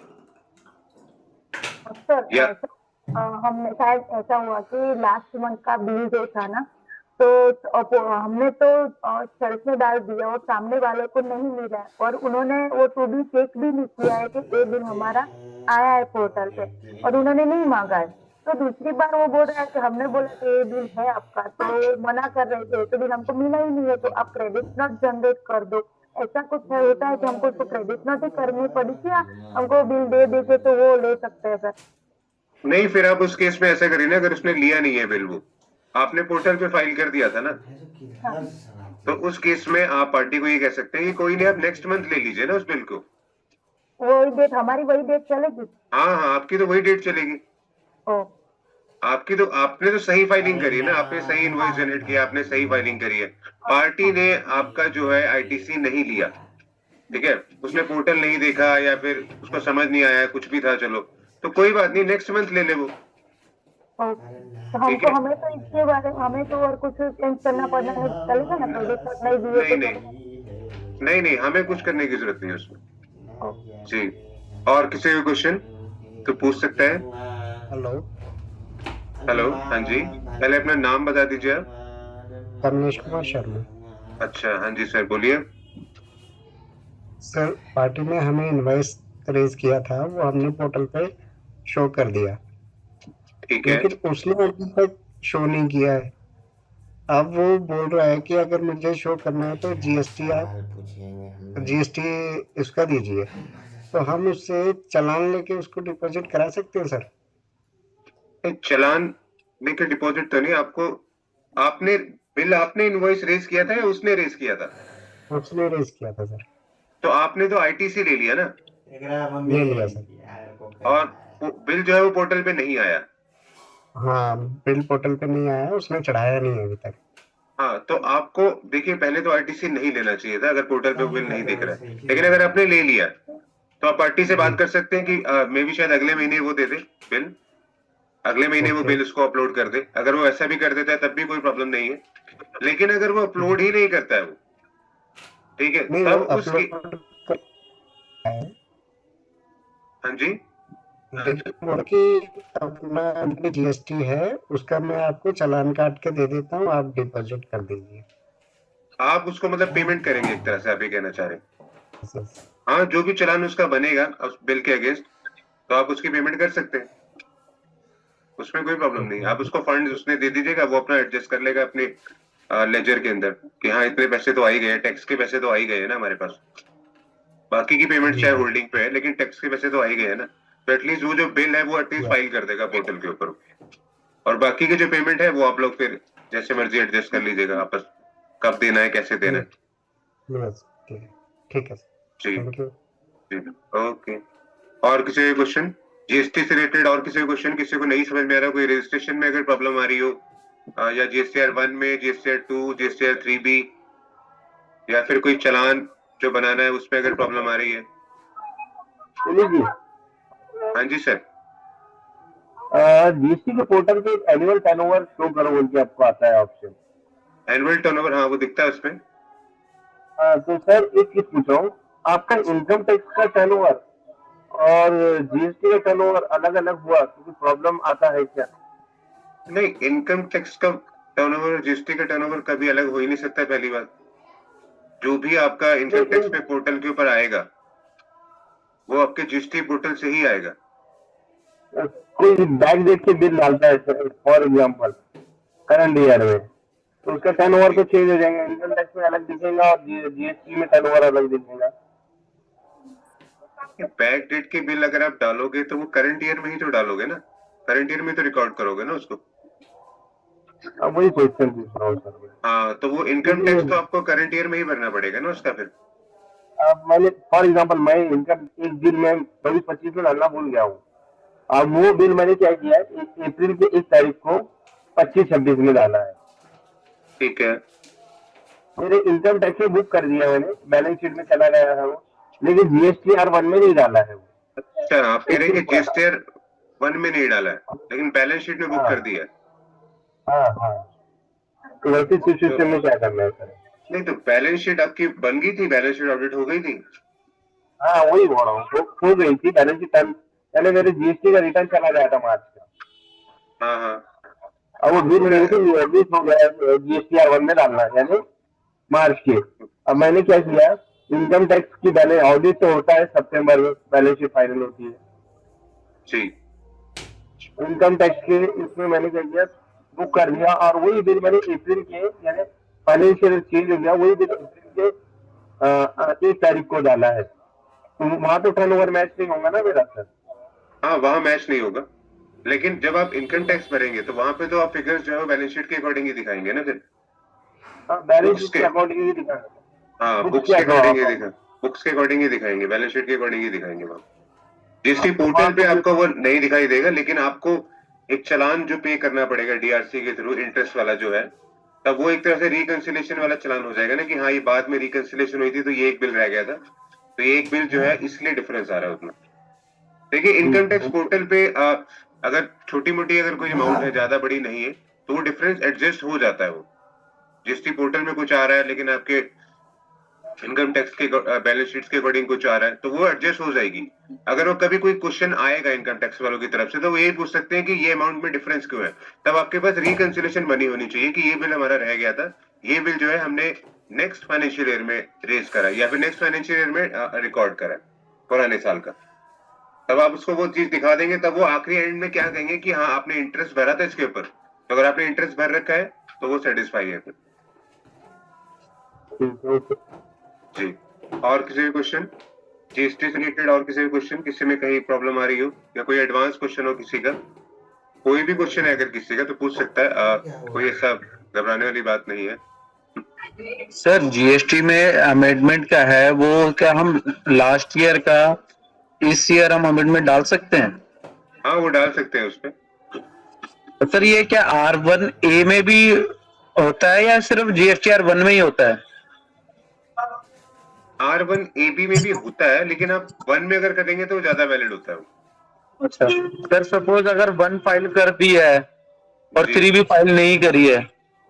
सर या हमने शायद ऐसा हुआ कि लास्ट मंथ का बिल जो था ना, तो हमने तो शेल्फ में डाल दिया और सामने वाले को नहीं मिला, और उन्होंने वो तो भी चेक भी नहीं किया है कि ये बिल हमारा आया है पोर्टल पे, और उन्होंने नहीं मांगा है। तो दूसरी बार वो बोल रहा है कि हमने बोला कि ये बिल है आपका, तो मना कर रहे थे, तो बिल हमको मिला ही नहीं है, तो आप क्रेडिट नोट जनरेट कर दो। ऐसा कुछ है, होता है कि हमको उसको क्रेडिट नोट ही करनी पड़ी थी, या हमको बिल दे देते तो वो ले सकते हैं सर? नहीं, फिर आप उस केस में ऐसा करिए ना, अगर उसने लिया नहीं है बिल, वो आपने पोर्टल पे फाइल कर दिया था ना, तो उस केस में आप पार्टी को ये कह सकते हैं कि कोई नहीं, आप नेक्स्ट मंथ ले लीजिए ना उस बिल को। वही डेट, हमारी वही डेट चलेगी? हाँ हाँ, आपकी तो वही डेट चलेगी। ओ, आपकी तो, आपने तो सही फाइलिंग करी है ना, आपने सही इनवॉइस जनरेट किया, आपने सही फाइलिंग करी है। पार्टी ने आपका जो है आईटीसी नहीं लिया, ठीक है, उसने पोर्टल नहीं देखा या फिर उसको समझ नहीं आया, कुछ भी था, चलो तो कोई बात नहीं, नेक्स्ट मंथ ले ले वो। ओ, तो ठीक हमको, है। हमें तो इसके बारे, हमें तो और कुछ चेंज करना पड़ना नहीं, चलेगा ना? क्रेडिट कार्ड नहीं दिए नहीं तो? नहीं नहीं नहीं, हमें कुछ करने की जरूरत नहीं है उसमें ओ, जी। और किसी का क्वेश्चन तो पूछ सकता है। हेलो, हेलो, हाँ जी, पहले अपना नाम बता दीजिए आप। कमलेश कुमार शर्मा। अच्छा, हाँ जी सर, बोलिए। सर, पार्टी ने हमें इनवॉइस रेज किया था, वो हमने पोर्टल पे शो कर दिया, ठीक है। लेकिन उसने अभी तक शो नहीं किया है। अब वो बोल रहा है कि अगर मुझे शो करना है तो जीएसटी, आप जीएसटी इसका दीजिए, तो हम उससे चालान लेके उसको डिपॉजिट करा सकते हैं सर? नहीं, चालान लेके डिपॉजिट तो नहीं, आपको, आपने बिल, आपने इनवॉइस रेज किया था या उसने रेज किया था? उसने रेज किया था सर। तो आपने तो आईटीसी ले लिया ना, ले लिया सर। और बिल जो है वो पोर्टल पे नहीं आया। हाँ, बिल पोर्टल पे नहीं आया, उसने चढ़ाया नहीं है अभी तक। हाँ, तो आपको देखिए, पहले तो आईटीसी नहीं लेना चाहिए था अगर पोर्टल पे वो बिल नहीं दिख रहा है, लेकिन अगर आपने ले लिया तो आप पार्टी से बात कर सकते हैं कि मे भी शायद अगले महीने वो दे दे बिल, अगले महीने वो ओके। बिल उसको अपलोड कर दे। अगर वो ऐसा भी कर देता है तब भी कोई प्रॉब्लम नहीं है, लेकिन अगर वो अपलोड ही नहीं करता है वो, ठीक है, नहीं, वो तब उसकी, अपलोड कर है, हाँ जी, लेकिन बोल कि अपना अपनी जीएसटी है, उसका मैं आपको चालान काट के दे देता हूँ, आप डिपॉजिट कर दीजिए। आप उसको मतलब पेमेंट करेंगे एक तरह से, आप ये कहना चाह रहे हैं? सर, हाँ, जो भी चालान उसका बनेगा उस बिल के अगेंस्ट, तो आप उसकी पेमेंट कर सकते हैं, उसमें कोई प्रॉब्लम नहीं है। आप उसको फंड उसने दे दीजिएगा, वो अपना एडजस्ट कर लेगा अपने लेजर के अंदर कि हाँ इतने पैसे तो आ ही गए, टैक्स के पैसे तो आ ही गए ना हमारे पास, बाकी की पेमेंट चाहे होल्डिंग पे है लेकिन टैक्स के पैसे तो आ ही गए ना, तो एटलीस्ट वो जो बिल है वो एटलीस्ट फाइल कर देगा पोर्टल के ऊपर, और बाकी की जो पेमेंट है वो आप लोग फिर जैसे मर्जी एडजस्ट कर लीजिएगा आपस, कब देना है, कैसे देना है। बस, ठीक है सर, जी थैंक यू। जी, ओके। और किसी का क्वेश्चन जीएसटी से रिलेटेड? और किसी का क्वेश्चन, किसी को नहीं समझ में आ रहा, कोई रजिस्ट्रेशन में अगर प्रॉब्लम आ रही हो, या जीएसटीआर 1 में, जीएसटीआर 2, जीएसटीआर 3B, या फिर कोई चालान जो बनाना है उसमें अगर प्रॉब्लम आ रही है? सुनिए जी, हाँ जी सर। जीएसटी के पोर्टल पे एनुअल टर्नओवर शो करो बोल के आपको आता है ऑप्शन। एनुअल टर्नओवर, हाँ वो दिखता है उसमें। तो सर एक चीज पूछ रहा हूँ, आपका इनकम टैक्स का टर्नओवर और जीएसटी का टर्नओवर अलग अलग हुआ, क्योंकि प्रॉब्लम आता है क्या? नहीं, इनकम टैक्स का टर्नओवर, जीएसटी का टर्नओवर कभी अलग हो ही नहीं सकता। पहली बात, जो भी आपका इनकम टैक्स पे पोर्टल के ऊपर आएगा वो आपके जीएसटी पोर्टल से ही आएगा। कोई बैक डेट के बिल डालता है फॉर एग्जाम्पल करंट ईयर में, तो उसका टर्नओवर तो चेंज हो जाएगा, इनकम टैक्स में अलग दिखेगा और जीएसटी में टर्नओवर अलग दिखेगा। बैक डेट के बिल अगर आप डालोगे तो वो करंट ईयर में ही तो डालोगे ना, करंट ईयर में तो रिकॉर्ड करोगे ना उसको। अब वही क्वेश्चन पूछ रहा हूँ सर। हाँ, तो वो इनकम टैक्स तो आपको करंट ईयर में ही भरना पड़ेगा ना उसका फिर। अब मैंने फॉर एग्जाम्पल मैं इनकम एक बिल में 24-25 में डालना भूल गया हूँ, अब वो बिल मैंने क्या किया है, अप्रैल के 1 तारीख को 25-26 में डाला है, ठीक है। मेरे इनकम टैक्स में बुक कर दिया मैंने, बैलेंस शीट में चला गया है वो, लेकिन जीएसटीआर 1 में नहीं डाला है वो। अच्छा, आप कह रहे हैं कि जीएसटीआर 1 में नहीं डाला है लेकिन बैलेंस शीट में बुक कर दिया है। हाँ, तो वैसे सिचुएशन में क्या करना है सर? नहीं, तो बैलेंस शीट आपकी बन गई थी, बैलेंस शीट ऑडिट हो गई थी। हाँ वही बोल रहा हूँ, हो गई थी बैलेंस शीट, पहले मेरे जीएसटी का रिटर्न चला गया था मार्च का। हाँ, अब वो बिल मेरे को मिस हो गया जीएसटीआर 1 में डालना, यानी मार्च के। अब मैंने क्या किया, इनकम टैक्स की बैलेंस ऑडिट तो होता है सितंबर में, बैलेंस शीट फाइनल होती है जी। इनकम टैक्स के, इसमें मैंने क्या किया, बुक कर दिया, और वही बिल मैंने अप्रैल के, यानी फाइनेंशियल चेंज हो गया, वही बिल अप्रैल के 1 तारीख को डाला है, तो वहां तो टर्नओवर मैच नहीं होगा ना मेरा सर? हाँ, वहां मैच नहीं होगा, लेकिन जब आप इनकम टैक्स भरेंगे तो वहां पे तो आप फिगर्स जो है बैलेंस शीट के अकॉर्डिंग ही दिखाएंगे ना फिर। बैलेंस शीट के अकॉर्डिंग ही दिखा। हाँ, बुक्स के अकॉर्डिंग ही दिखा। बुक्स के अकॉर्डिंग ही दिखाएंगे, बैलेंस शीट के अकॉर्डिंग ही दिखाएंगे वहाँ। जीएसटी पोर्टल पे आपको वो नहीं दिखाई देगा, लेकिन आपको एक चालान जो पे करना पड़ेगा डीआरसी के थ्रू, इंटरेस्ट वाला जो है, तब वो एक तरह से रिकंसिलेशन वाला चालान हो जाएगा ना, कि हाँ ये बाद में रिकंसिलेशन हुई थी तो ये एक बिल रह गया था, तो ये एक बिल जो है इसलिए डिफरेंस आ रहा है उसमें। देखिए इनकम टैक्स पोर्टल पे अगर छोटी मोटी अगर कोई अमाउंट है, ज्यादा बड़ी नहीं है, तो वो डिफरेंस एडजस्ट हो जाता है। वो जीएसटी पोर्टल में कुछ आ रहा है लेकिन आपके इनकम टैक्स के बैलेंस शीट्स के अकॉर्डिंग कुछ आ रहा है, तो वो एडजस्ट हो जाएगी। अगर वो कभी कोई क्वेश्चन आएगा इनकम टैक्स वालों की तरफ से, तो वो यही पूछ सकते हैं कि ये अमाउंट में डिफरेंस क्यों है। तब आपके पास रिकंसिलेशन बनी होनी चाहिए कि ये बिल हमारा रह गया था, ये बिल जो है हमने नेक्स्ट फाइनेंशियल ईयर में रेज करा या फिर नेक्स्ट फाइनेंशियल ईयर में रिकॉर्ड करा पुराने साल का। तब आप उसको वो चीज दिखा देंगे, तब वो आखिरी एंड में क्या कहेंगे कि हाँ आपने इंटरेस्ट भरा था इसके ऊपर, तो अगर आपने इंटरेस्ट भर रखा है तो वो सेटिस्फाई है फिर। जी, और किसी भी क्वेश्चन जीएसटी से रिलेटेड, और किसी भी क्वेश्चन, किसी में कहीं प्रॉब्लम आ रही हो या कोई एडवांस क्वेश्चन हो किसी का, कोई भी क्वेश्चन है अगर किसी का तो पूछ सकता है, कोई ऐसा घबराने वाली बात नहीं है। सर जीएसटी में अमेंडमेंट का है, वो क्या हम लास्ट ईयर का इस ईयर हम अमेंडमेंट डाल सकते हैं? हाँ वो डाल सकते हैं उसमें। तो सर ये क्या R1A में भी होता है या सिर्फ GSTR1 में ही होता है? R1AB में भी होता है, लेकिन आप 1 में अगर करेंगे तो ज्यादा वैलिड होता है वो। अच्छा सर, सपोज अगर 1 फाइल कर दी है और जी। 3 भी फाइल नहीं करी है,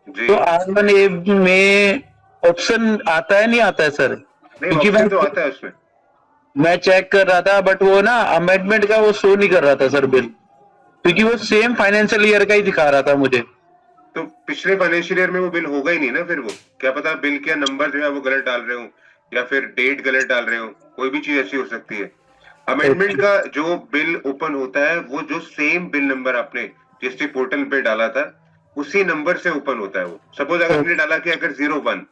जी तो R1A में ऑप्शन आता है नहीं आता है सर? नहीं, क्योंकि ऑप्शन तो आता है उसमें। मैं चेक कर रहा था बट वो ना अमेंडमेंट का वो शो नहीं कर रहा था सर बिल, क्योंकि वो सेम फाइनेंशियल ईयर का ही दिखा रहा था मुझे। तो पिछले फाइनेंशियल ईयर में वो बिल होगा ही नहीं ना, फिर वो क्या पता बिल का नंबर जो है वो गलत डाल रहे हो या फिर डेट गलत डाल रहे हो, कोई भी चीज ऐसी हो सकती है। अमेंडमेंट का जो बिल ओपन होता है वो जो सेम बिल नंबर आपने जीएसटी पोर्टल पे डाला था उसी नंबर से ओपन होता है वो। सपोज अगर आपने डाला कि अगर 01,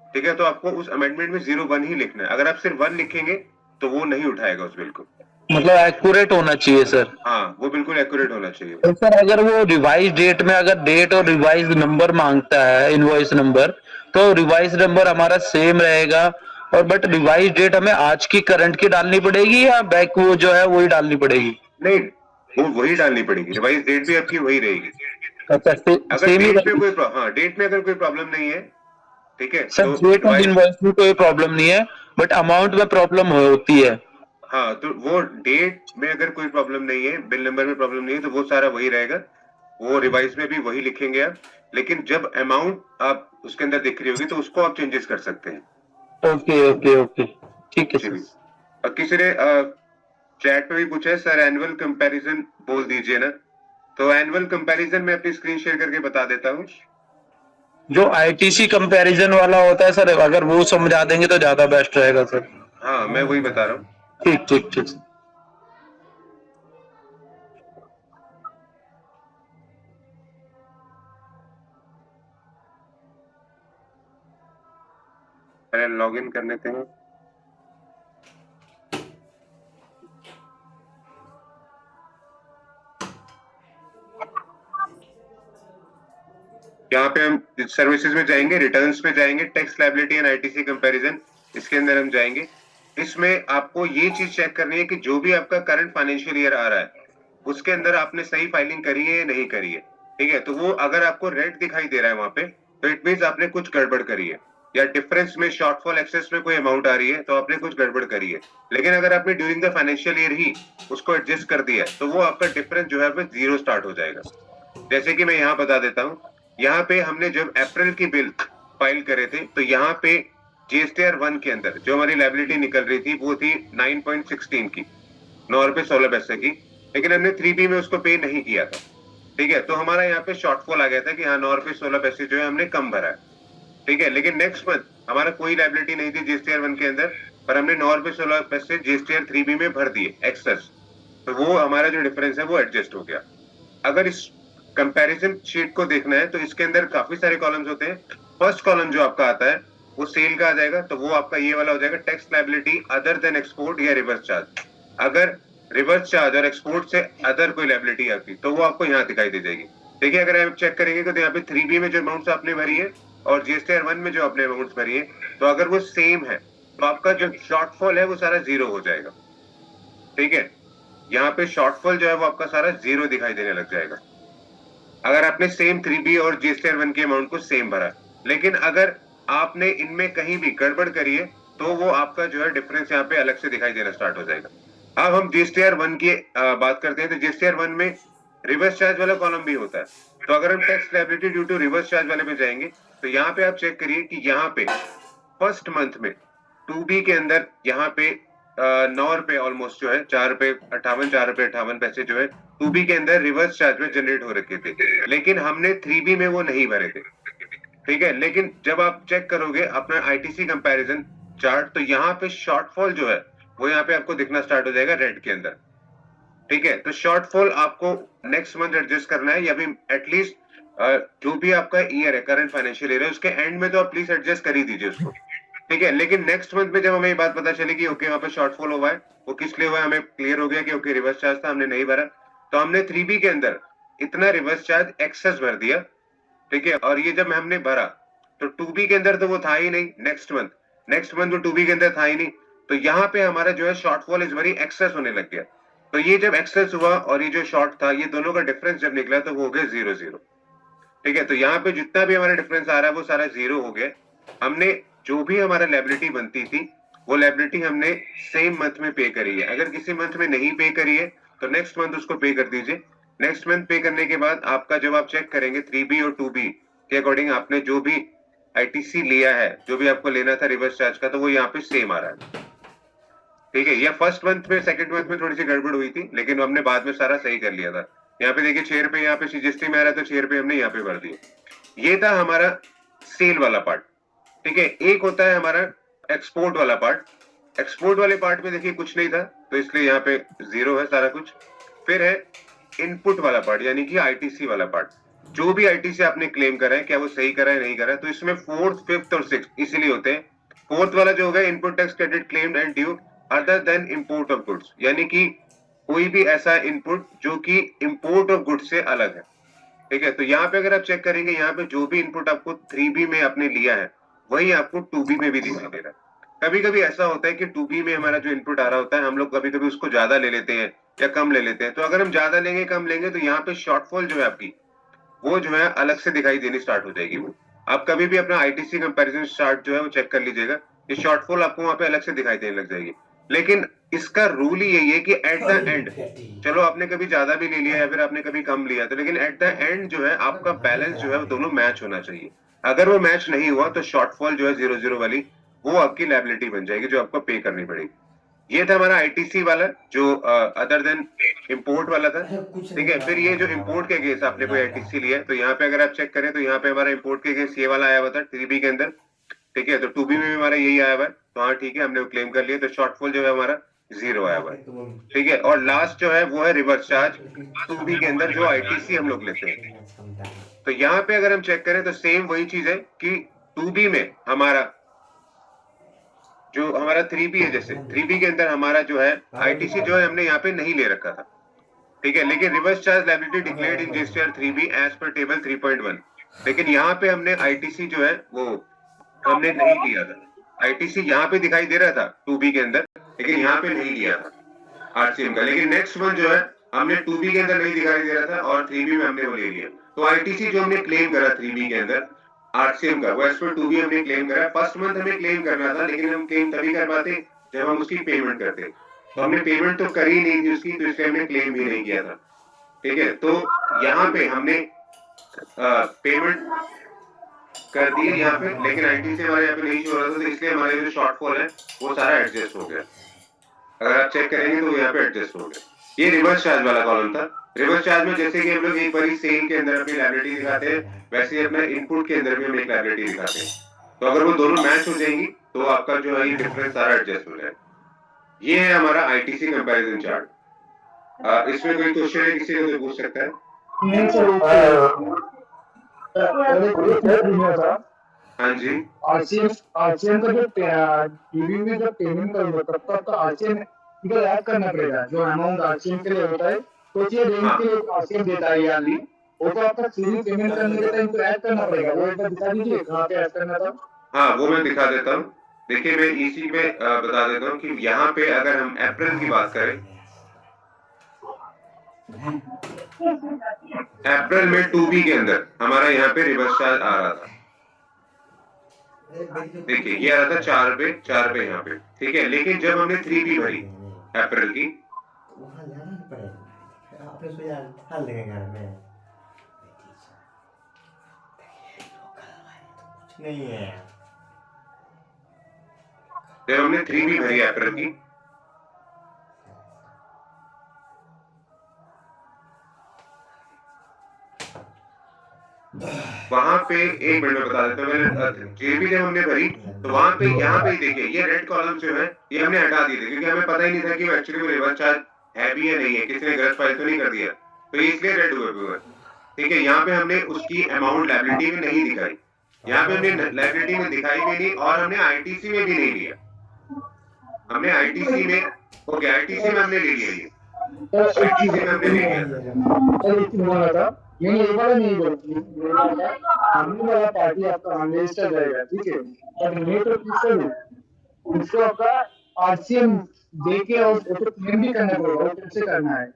ठीक है, तो आपको उस अमेंडमेंट में 01 ही लिखना है। अगर आप सिर्फ 1 लिखेंगे तो वो नहीं उठाएगा उस बिल को। मतलब एक्यूरेट होना चाहिए सर। हाँ वो बिल्कुल एक्यूरेट होना चाहिए। तो सर अगर वो रिवाइज डेट में अगर डेट और रिवाइज नंबर मांगता है, इनवॉइस नंबर, तो रिवाइज नंबर हमारा सेम रहेगा और बट रिवाइज डेट हमें आज की करंट की डालनी पड़ेगी या बैक वो जो है वही डालनी पड़ेगी? नहीं, वो वही डालनी पड़ेगी, रिवाइज डेट भी आपकी वही रहेगी। अच्छा अगर सेम ही डेट में कोई हाँ डेट में अगर कोई प्रॉब्लम नहीं है, ठीक है, सर तो डेट और इनवॉइस में कोई प्रॉब्लम नहीं है बट अमाउंट में प्रॉब्लम होती है। हाँ तो वो डेट में अगर कोई प्रॉब्लम नहीं है, बिल नंबर में प्रॉब्लम नहीं है, तो वो सारा वही रहेगा, वो रिवाइज में भी वही लिखेंगे आप। लेकिन जब अमाउंट आप उसके अंदर दिख रही होगी तो उसको आप चेंजेस कर सकते हैं। ओके ओके ओके ठीक है सर। और किसी ने चैट पे भी पूछा है सर एनुअल कंपैरिजन बोल दीजिए ना, तो एनुअल कंपैरिजन मैं अपनी स्क्रीन शेयर करके बता देता हूँ। जो ITC कंपैरिजन वाला होता है सर, अगर वो समझा देंगे तो ज्यादा बेस्ट रहेगा सर। हाँ मैं वही बता रहा हूँ। ठीक ठीक ठीक। पहले लॉग इन कर लेते हैं। यहाँ पे हम सर्विसेज में जाएंगे, रिटर्न्स पे जाएंगे, tax liability and ITC comparison, इसके अंदर हम जाएंगे। इसमें आपको ये चीज चेक करनी है कि जो भी आपका करंट फाइनेंशियल ईयर आ रहा है उसके अंदर आपने सही फाइलिंग करी है या नहीं करी है, ठीक है। तो वो अगर आपको रेड दिखाई दे रहा है वहां पे, तो इट मीन्स आपने कुछ गड़बड़ करी है, या डिफरेंस में शॉर्टफॉल एक्सेस में कोई अमाउंट आ रही है तो आपने कुछ गड़बड़ करी है। लेकिन अगर आपने ड्यूरिंग द फाइनेंशियल ईयर ही उसको एडजस्ट कर दिया है तो वो आपका डिफरेंस जो है जीरो स्टार्ट हो जाएगा। जैसे कि मैं यहाँ बता देता हूँ, यहाँ पे हमने जब अप्रैल की बिल फाइल करे थे तो यहाँ पे GSTR1 के अंदर जो हमारी लायबिलिटी निकल रही थी वो थी 9.16 की, 9 रुपए 16 पैसे की, लेकिन हमने 3B में उसको पे नहीं किया था, ठीक है। तो हमारा यहाँ पे शॉर्टफॉल आ गया था कि हाँ 9 रुपए 16 पैसे जो है हमने कम भरा है, ठीक है। लेकिन नेक्स्ट मंथ हमारा कोई लायबिलिटी नहीं थी GSTR1 के अंदर, पर हमने 9 रुपए 16 पैसे GSTR3B में भर दिए एक्सेस, तो वो हमारा जो डिफरेंस है वो एडजस्ट हो गया। अगर इस कंपैरिजन शीट को देखना है तो इसके अंदर काफी सारे कॉलम्स होते हैं। फर्स्ट कॉलम जो आपका आता है वो सेल का आ जाएगा, तो वो आपका ये वाला हो जाएगा tax liability other than export या रिवर्स चार्ज। अगर रिवर्स चार्ज और एक्सपोर्ट से अदर कोई लायबिलिटी आती तो वो आपको यहाँ दिखाई दे जाएगी। देखिए अगर आप चेक करेंगे तो यहाँ पे 3B में जो अमाउंट्स आपने भरी है और GSTR1 में जो आपने अमाउंट्स भरी है, तो अगर वो सेम है तो आपका जो शॉर्टफॉल है वो सारा जीरो हो जाएगा। ठीक है, यहाँ पे शॉर्टफॉल जो है वो आपका सारा जीरो दिखाई देने लग जाएगा अगर आपने सेम 3B और GSTR1 के अमाउंट को सेम भरा। लेकिन अगर आपने इनमें कहीं भी गड़बड़ करी है तो वो आपका जो है डिफरेंस यहाँ पे अलग से दिखाई देना स्टार्ट हो जाएगा। अब हम GSTR1 की बात करते हैं तो GSTR1 में रिवर्स चार्ज वाला कॉलम भी होता है। तो अगर हम tax liability due to reverse charge वाले में जाएंगे तो यहाँ पे आप चेक करिए कि यहाँ पे फर्स्ट मंथ में 2B के अंदर यहाँ पे 9 रुपए ऑलमोस्ट जो है 4 रुपए 58 जो है 2B के अंदर रिवर्स चार्ज में जनरेट हो रखे थे, लेकिन हमने 3B में वो नहीं भरे थे। ठीक है, लेकिन जब आप चेक करोगे अपना ITC कंपैरिजन चार्ट तो यहाँ पे शॉर्टफॉल जो है वो यहाँ पे आपको दिखना स्टार्ट हो जाएगा रेड के अंदर। ठीक है, तो शॉर्टफॉल आपको नेक्स्ट मंथ एडजस्ट करना है या भी एटलीस्ट जो भी आपका ईयर है करंट फाइनेंशियल ईयर है उसके एंड में तो आप प्लीज एडजस्ट कर ही दीजिए उसको। ठीक है, लेकिन नेक्स्ट मंथ में जब हमें ये बात पता चलेगी ओके वहां पे शॉर्टफॉल हुआ है, वो किस लिए हुआ है हमें क्लियर हो गया कि ओके रिवर्स चार्ज था हमने नहीं भरा, तो हमने 3B के अंदर इतना रिवर्स चार्ज एक्सेस भर दिया। ठीक है, और ये जब हमने भरा तो 2B के अंदर तो वो था ही नहीं, नेक्स्ट मंथ वो 2B के अंदर था ही नहीं, तो यहाँ पे हमारा जो है शॉर्टफॉल इस बारी एक्सेस होने लग गया। तो ये जब एक्सेस हुआ और ये जो शॉर्ट था ये दोनों का डिफरेंस जब निकला तो वो हो गया 0-0। ठीक है, तो यहाँ पे जितना भी हमारा डिफरेंस आ रहा है वो सारा जीरो हो गया। हमने जो भी हमारा लायबिलिटी बनती थी वो लायबिलिटी हमने सेम मंथ में पे करी है। अगर किसी मंथ में नहीं पे करी है तो नेक्स्ट मंथ उसको पे कर दीजिए। नेक्स्ट मंथ पे करने के बाद आपका जब आप चेक करेंगे 3B और 2B के अकॉर्डिंग आपने जो भी ITC लिया है, जो भी आपको लेना था रिवर्स चार्ज का, तो वो यहाँ पे सेम आ रहा है। ठीक है, या फर्स्ट मंथ में सेकंड मंथ में थोड़ी सी गड़बड़ हुई थी लेकिन हमने बाद में सारा सही कर लिया था। यहाँ पे देखिए 6 रुपए यहाँ पे GST में आ रहा था, 6 रुपए हमने यहाँ पे भर दिए। ये था हमारा सेल वाला पार्ट। ठीक है, एक होता है हमारा एक्सपोर्ट वाला पार्ट। एक्सपोर्ट वाले पार्ट में देखिए कुछ नहीं था तो इसलिए यहाँ पे जीरो है सारा कुछ। फिर है इनपुट वाला पार्ट यानी कि ITC वाला पार्ट। जो भी ITC आपने क्लेम करा है क्या वो सही करा है नहीं करा है, तो इसमें 4th, 5th और 6th इसीलिए होते हैं। 4th वाला जो होगा input tax credit claimed and due other than import of goods, यानी कि कोई भी ऐसा इनपुट जो कि इंपोर्ट ऑफ गुड्स से अलग है। ठीक है, तो यहाँ पे अगर आप चेक करेंगे यहाँ पे जो भी इनपुट आपको 3B में आपने लिया है वही आपको 2B में भी दिखाई दे रहा है। कभी कभी ऐसा होता है कि 2B में हमारा जो इनपुट आ रहा होता है हम लोग कभी कभी उसको ज्यादा ले लेते हैं या कम ले लेते हैं। तो अगर हम ज्यादा लेंगे कम लेंगे तो यहाँ पे शॉर्टफॉल जो है आपकी वो जो है अलग से दिखाई देनी स्टार्ट हो जाएगी। वो आप कभी भी अपना ITC कंपैरिजन चार्ट जो है वो चेक कर लीजिएगा, ये शॉर्टफॉल आपको वहां पे अलग से दिखाई देने लग जाएगी। लेकिन इसका रूल ही यही है कि एट द एंड, चलो आपने कभी ज्यादा भी ले लिया या फिर आपने कभी कम लिया, तो लेकिन एट द एंड जो है आपका बैलेंस जो है वो दोनों मैच होना चाहिए। अगर वो मैच नहीं हुआ तो शॉर्टफॉल जो है 0-0 वाली वो आपकी लायबिलिटी बन जाएगी जो आपको पे करनी पड़ेगी। ये था हमारा ITC वाला जो अदर देन इंपोर्ट वाला था। ठीक है, फिर ये जो इंपोर्ट के अगेंस्ट आपने कोई ITC लिया है तो यहाँ पे अगर आप चेक करें तो यहाँ पे हमारा इंपोर्ट के अगेंस्ट ये वाला आया हुआ था 3B के अंदर। ठीक है, तो 2B में भी हमारा यही आया हुआ है, तो हाँ ठीक है हमने वो क्लेम कर लिया, तो शॉर्टफॉल जो है हमारा 0 आया हुआ है। ठीक है, और लास्ट जो है वो है रिवर्स चार्ज 2B के अंदर जो ITC हम लोग लेते हैं। तो यहाँ पे अगर हम चेक करें तो सेम वही चीज है कि 2B में हमारा जो हमारा 3B है, जैसे 3B के अंदर हमारा जो है ITC जो है हमने यहाँ पे नहीं ले रखा था। ठीक है, लेकिन reverse charge liability declared in GSTR 3B as per table 3.1, लेकिन यहाँ पे हमने ITC जो है वो हमने नहीं लिया था। ITC यहाँ पे दिखाई दे रहा था 2B के अंदर, लेकिन यहाँ पे नहीं लिया था RCM का। लेकिन नेक्स्ट मंथ जो है हमने 2B के अंदर नहीं दिखाई दे रहा था और 3B में हमने वो ले लिया। तो ITC जो हमने क्लेम करा 3B के अंदर RCM का, वो एज पर 2B हमने क्लेम करा। फर्स्ट मंथ हमें क्लेम करना था लेकिन हम क्लेम तभी कर पाते जब हम उसकी पेमेंट करते, तो हमने पेमेंट तो करी नहीं थी उसकी, तो इसलिए हमने क्लेम भी नहीं किया था। ठीक है, तो यहाँ पे हमने पेमेंट कर दी यहाँ पे, लेकिन ITC हमारे यहाँ पे नहीं शो हो रहा था, तो इसलिए हमारे जो शॉर्टफॉल है वो सारा एडजस्ट हो गया। अगर आप चेक करेंगे तो यहाँ पे एडजस्ट हो गया। ये रिवर्स चार्ज वाला कॉलम था। रिवर्स चार्ज में जैसे कि हम लोग एक बारी सेल के अंदर अपनी लायबिलिटी दिखाते हैं, वैसे ही अपने इनपुट के अंदर भी हम एक लायबिलिटी दिखाते हैं। तो अगर वो दोनों मैच हो जाएंगी तो आपका जो है ये डिफरेंस सारा एडजस्ट हो जाएगा। ये है हमारा ITC कंपैरिजन चार्ट। इसमें कोई क्वेश्चन है किसी को तो पूछ सकता है? नहीं सर, पहले कोई नहीं था। हाँ जी, RCM का जो टीवी में जब पेमेंट करोगे तब तक तो RCM इधर ऐड करना पड़ेगा। जो अमाउंट RCM के लिए होता है तो ये रेंज के लिए RCM देता है यानी वो तो आपका सीधी पेमेंट करने के टाइम तो ऐड करना पड़ेगा। वो एक बार दिखा दीजिए कहाँ पे ऐड करना था। हाँ वो मैं दिखा देता हूँ। देखिए मैं इसी में बता देता हूँ कि यहाँ पे अगर हम अप्रैल की बात करें, अप्रैल में 2B के अंदर हमारा यहाँ पे रिवर्स चार्ज आ रहा था। देखिए ये आ रहा था 4 पे यहाँ पे, ठीक है। लेकिन जब हमने 3B भरी अप्रैल की, वहाँ जाना पड़ेगा, आपने सोचा ढाल देंगे घर में, कुछ नहीं है। जब हमने 3B भरी अप्रैल की, वहां पे एक मिनट में बता देता हूँ, मैंने जेबी जब हमने भरी तो वहां पे यहाँ पे देखिए ये रेड कॉलम जो है ये हमने हटा दिए थे, क्योंकि हमें पता ही नहीं था कि वो एक्चुअली रिवर्स चार्ज है भी या नहीं है, किसी ने गलत फाइल तो नहीं कर दिया, तो ये इसलिए रेड हुए। ठीक है, यहाँ पे हमने उसकी अमाउंट लायबिलिटी में नहीं दिखाई, यहाँ पे हमने लायबिलिटी में दिखाई भी नहीं और हमने आईटीसी में भी नहीं लिया। हमने आईटीसी में आईटीसी में हमने ले लिया, ये आईटीसी में हमने ले लिया। नहीं ये वाला नहीं बोला, सामने वाला पार्टी आपका अनरजिस्टर्ड रहेगा, ठीक है, और नेट रजिस्टर्ड है, उसको आपका आरसीएम देके और उसको क्लेम भी करना पड़ेगा, वो कैसे करना है?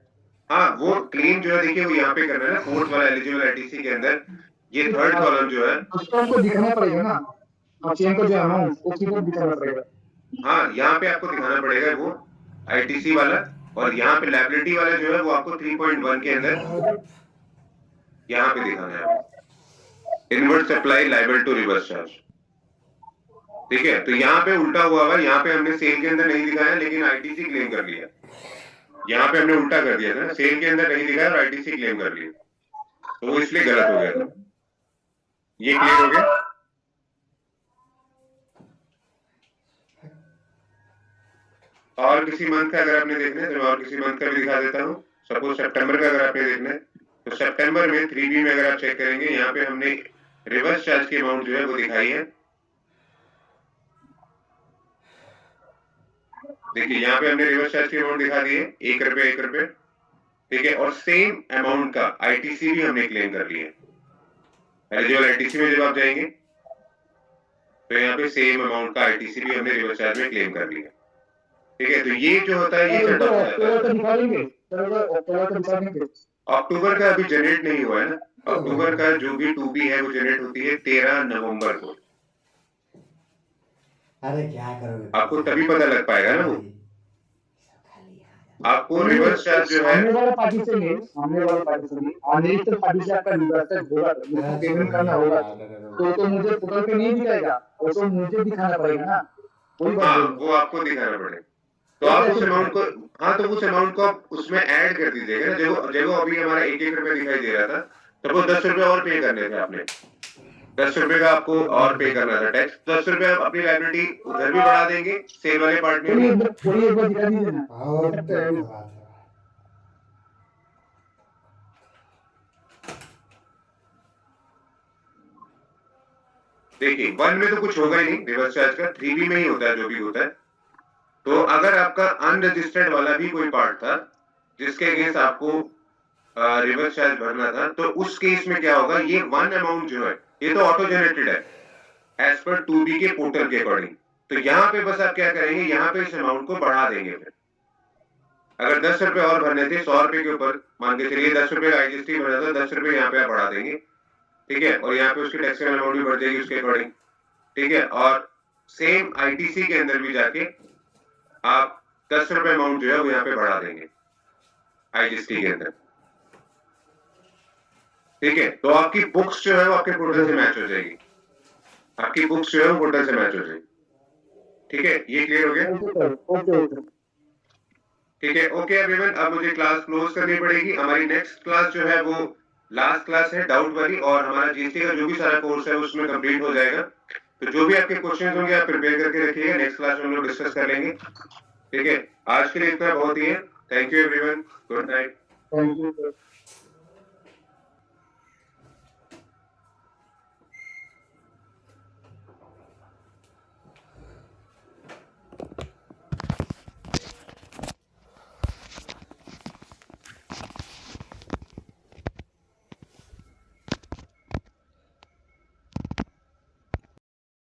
हाँ वो क्लेम जो है देखिए वो यहाँ पे करना है ना, फोर्थ वाला एलिजिबल आईटीसी के अंदर ये थर्ड कॉलम जो है, उसको हमको दिखाना पड़ेगा ना, आरसीएम का जो अमाउंट वो कितना दिखाना पड़ेगा। हाँ यहाँ पे आपको दिखाना पड़ेगा वो आईटीसी वाला, और यहाँ पे लायबिलिटी वाला जो है वो आपको 3.1 के अंदर यहाँ पे दिखाना है, inward supply liable to reverse charge. ठीक है, तो यहाँ पे उल्टा हुआ हुआ, यहाँ पे हमने सेल के अंदर नहीं दिखाया लेकिन आईटीसी क्लेम कर लिया, यहाँ पे हमने उल्टा कर दिया था, सेल के अंदर नहीं दिखाया और आईटीसी क्लेम कर लिया, तो वो इसलिए गलत हो गया था। ये क्लियर हो गया? और किसी मंथ का अगर आपने देखना है तो मैं और किसी मंथ का भी दिखा देता हूँ। सपोज सितंबर का अगर आपने देखना है तो सितंबर में 3B में अगर आप चेक करेंगे, यहाँ पे हमने रिवर्स चार्ज की अमाउंट जो है वो दिखाई है। देखिए यहाँ पे हमने रिवर्स चार्ज की अमाउंट दिखा दी है, 1 रुपए, ठीक है, और सेम अमाउंट का आईटीसी भी हमने क्लेम कर लिया है। एलिजिबल आईटीसी में जब आप जाएंगे तो यहाँ पे सेम अमाउंट का आईटीसी भी हमने रिवर्स चार्ज में क्लेम कर लिया। ठीक है, तो ये जो होता है ये सेट अक्टूबर का अभी जनरेट नहीं हुआ है ना, अक्टूबर का जो भी 2B है वो जनरेट होती है 13 नवंबर को। अरे क्या करोगे, आपको तभी पता लग पाएगा ना वो, आपको रिवर्स चार्ज जो है सामने वाला पार्टी से नहीं, अनरजिस्टर्ड पार्टी से आपका रिवर्स चार्ज होगा, मुझे पेमेंट करना होगा, तो मुझे पोर्टल पे नहीं दिखाएगा, वो तो मुझे दिखाना पड़ेगा ना, वही बात हाँ है। वो आपको दिखाना पड़ेगा, तो आप उस अमाउंट को, हाँ तो उस अमाउंट को आप उसमें ऐड कर दीजिएगा ना। जब अभी हमारा 1-1 रुपए दिखाई दे रहा था, तब वो 10 रुपए और पे करने थे आपने, 10 रुपए का आपको और पे करना था टैक्स। 10 रुपए आप अपनी लायबिलिटी उधर भी बढ़ा देंगे, सेल वाले पार्ट में भी। थोड़ी एक बार दिखा दीजिए ना। और बात है। देखिए 1 में तो कुछ होगा ही नहीं रिवर्स चार्ज का, 3B में ही होता है जो भी होता है। तो अगर आपका अनरजिस्टर्ड वाला भी कोई पार्ट था जिसके अगेंस्ट आपको रिवर्स चार्ज भरना था, तो उस केस में क्या होगा, ये 1 अमाउंट जो है ये तो ऑटो जनरेटेड है एज पर 2B के पोर्टल के अकॉर्डिंग। तो यहाँ पे बस आप क्या करेंगे, यहाँ पे इस अमाउंट को बढ़ा देंगे। फिर अगर 10 रुपए और भरने थे 100 रुपए के ऊपर, मान के चलिए 10 रुपए का आईजीएसटी भरना था, 10 रुपए यहाँ पे आप बढ़ा देंगे, ठीक है, और यहाँ पे उसकी टैक्सेबल अमाउंट भी बढ़ जाएगी उसके अकॉर्डिंग, ठीक है। और सेम आईटीसी के अंदर भी जाके आप 10 रुपए अमाउंट जो है वो यहाँ पे बढ़ा देंगे आईजीएसटी के अंदर, ठीक है। तो आपकी बुक्स जो है वो आपके पोर्टल से मैच हो जाएगी, आपकी बुक्स जो है वो पोर्टल से मैच हो जाएगी, ठीक है। ये क्लियर हो गया? ठीक है, ओके एवरीवन, अब मुझे क्लास क्लोज करनी पड़ेगी। हमारी नेक्स्ट क्लास जो है वो लास्ट क्लास है डाउट वाली, और हमारा जीएसटी का जो भी सारा कोर्स है उसमें कंप्लीट हो जाएगा। तो जो भी आपके क्वेश्चन होंगे आप प्रिपेयर करके रखिएगा, नेक्स्ट क्लास में हम लोग डिस्कस कर लेंगे, ठीक है। आज के लिए इतना बहुत ही है। Thank you everyone, good night. Thank you.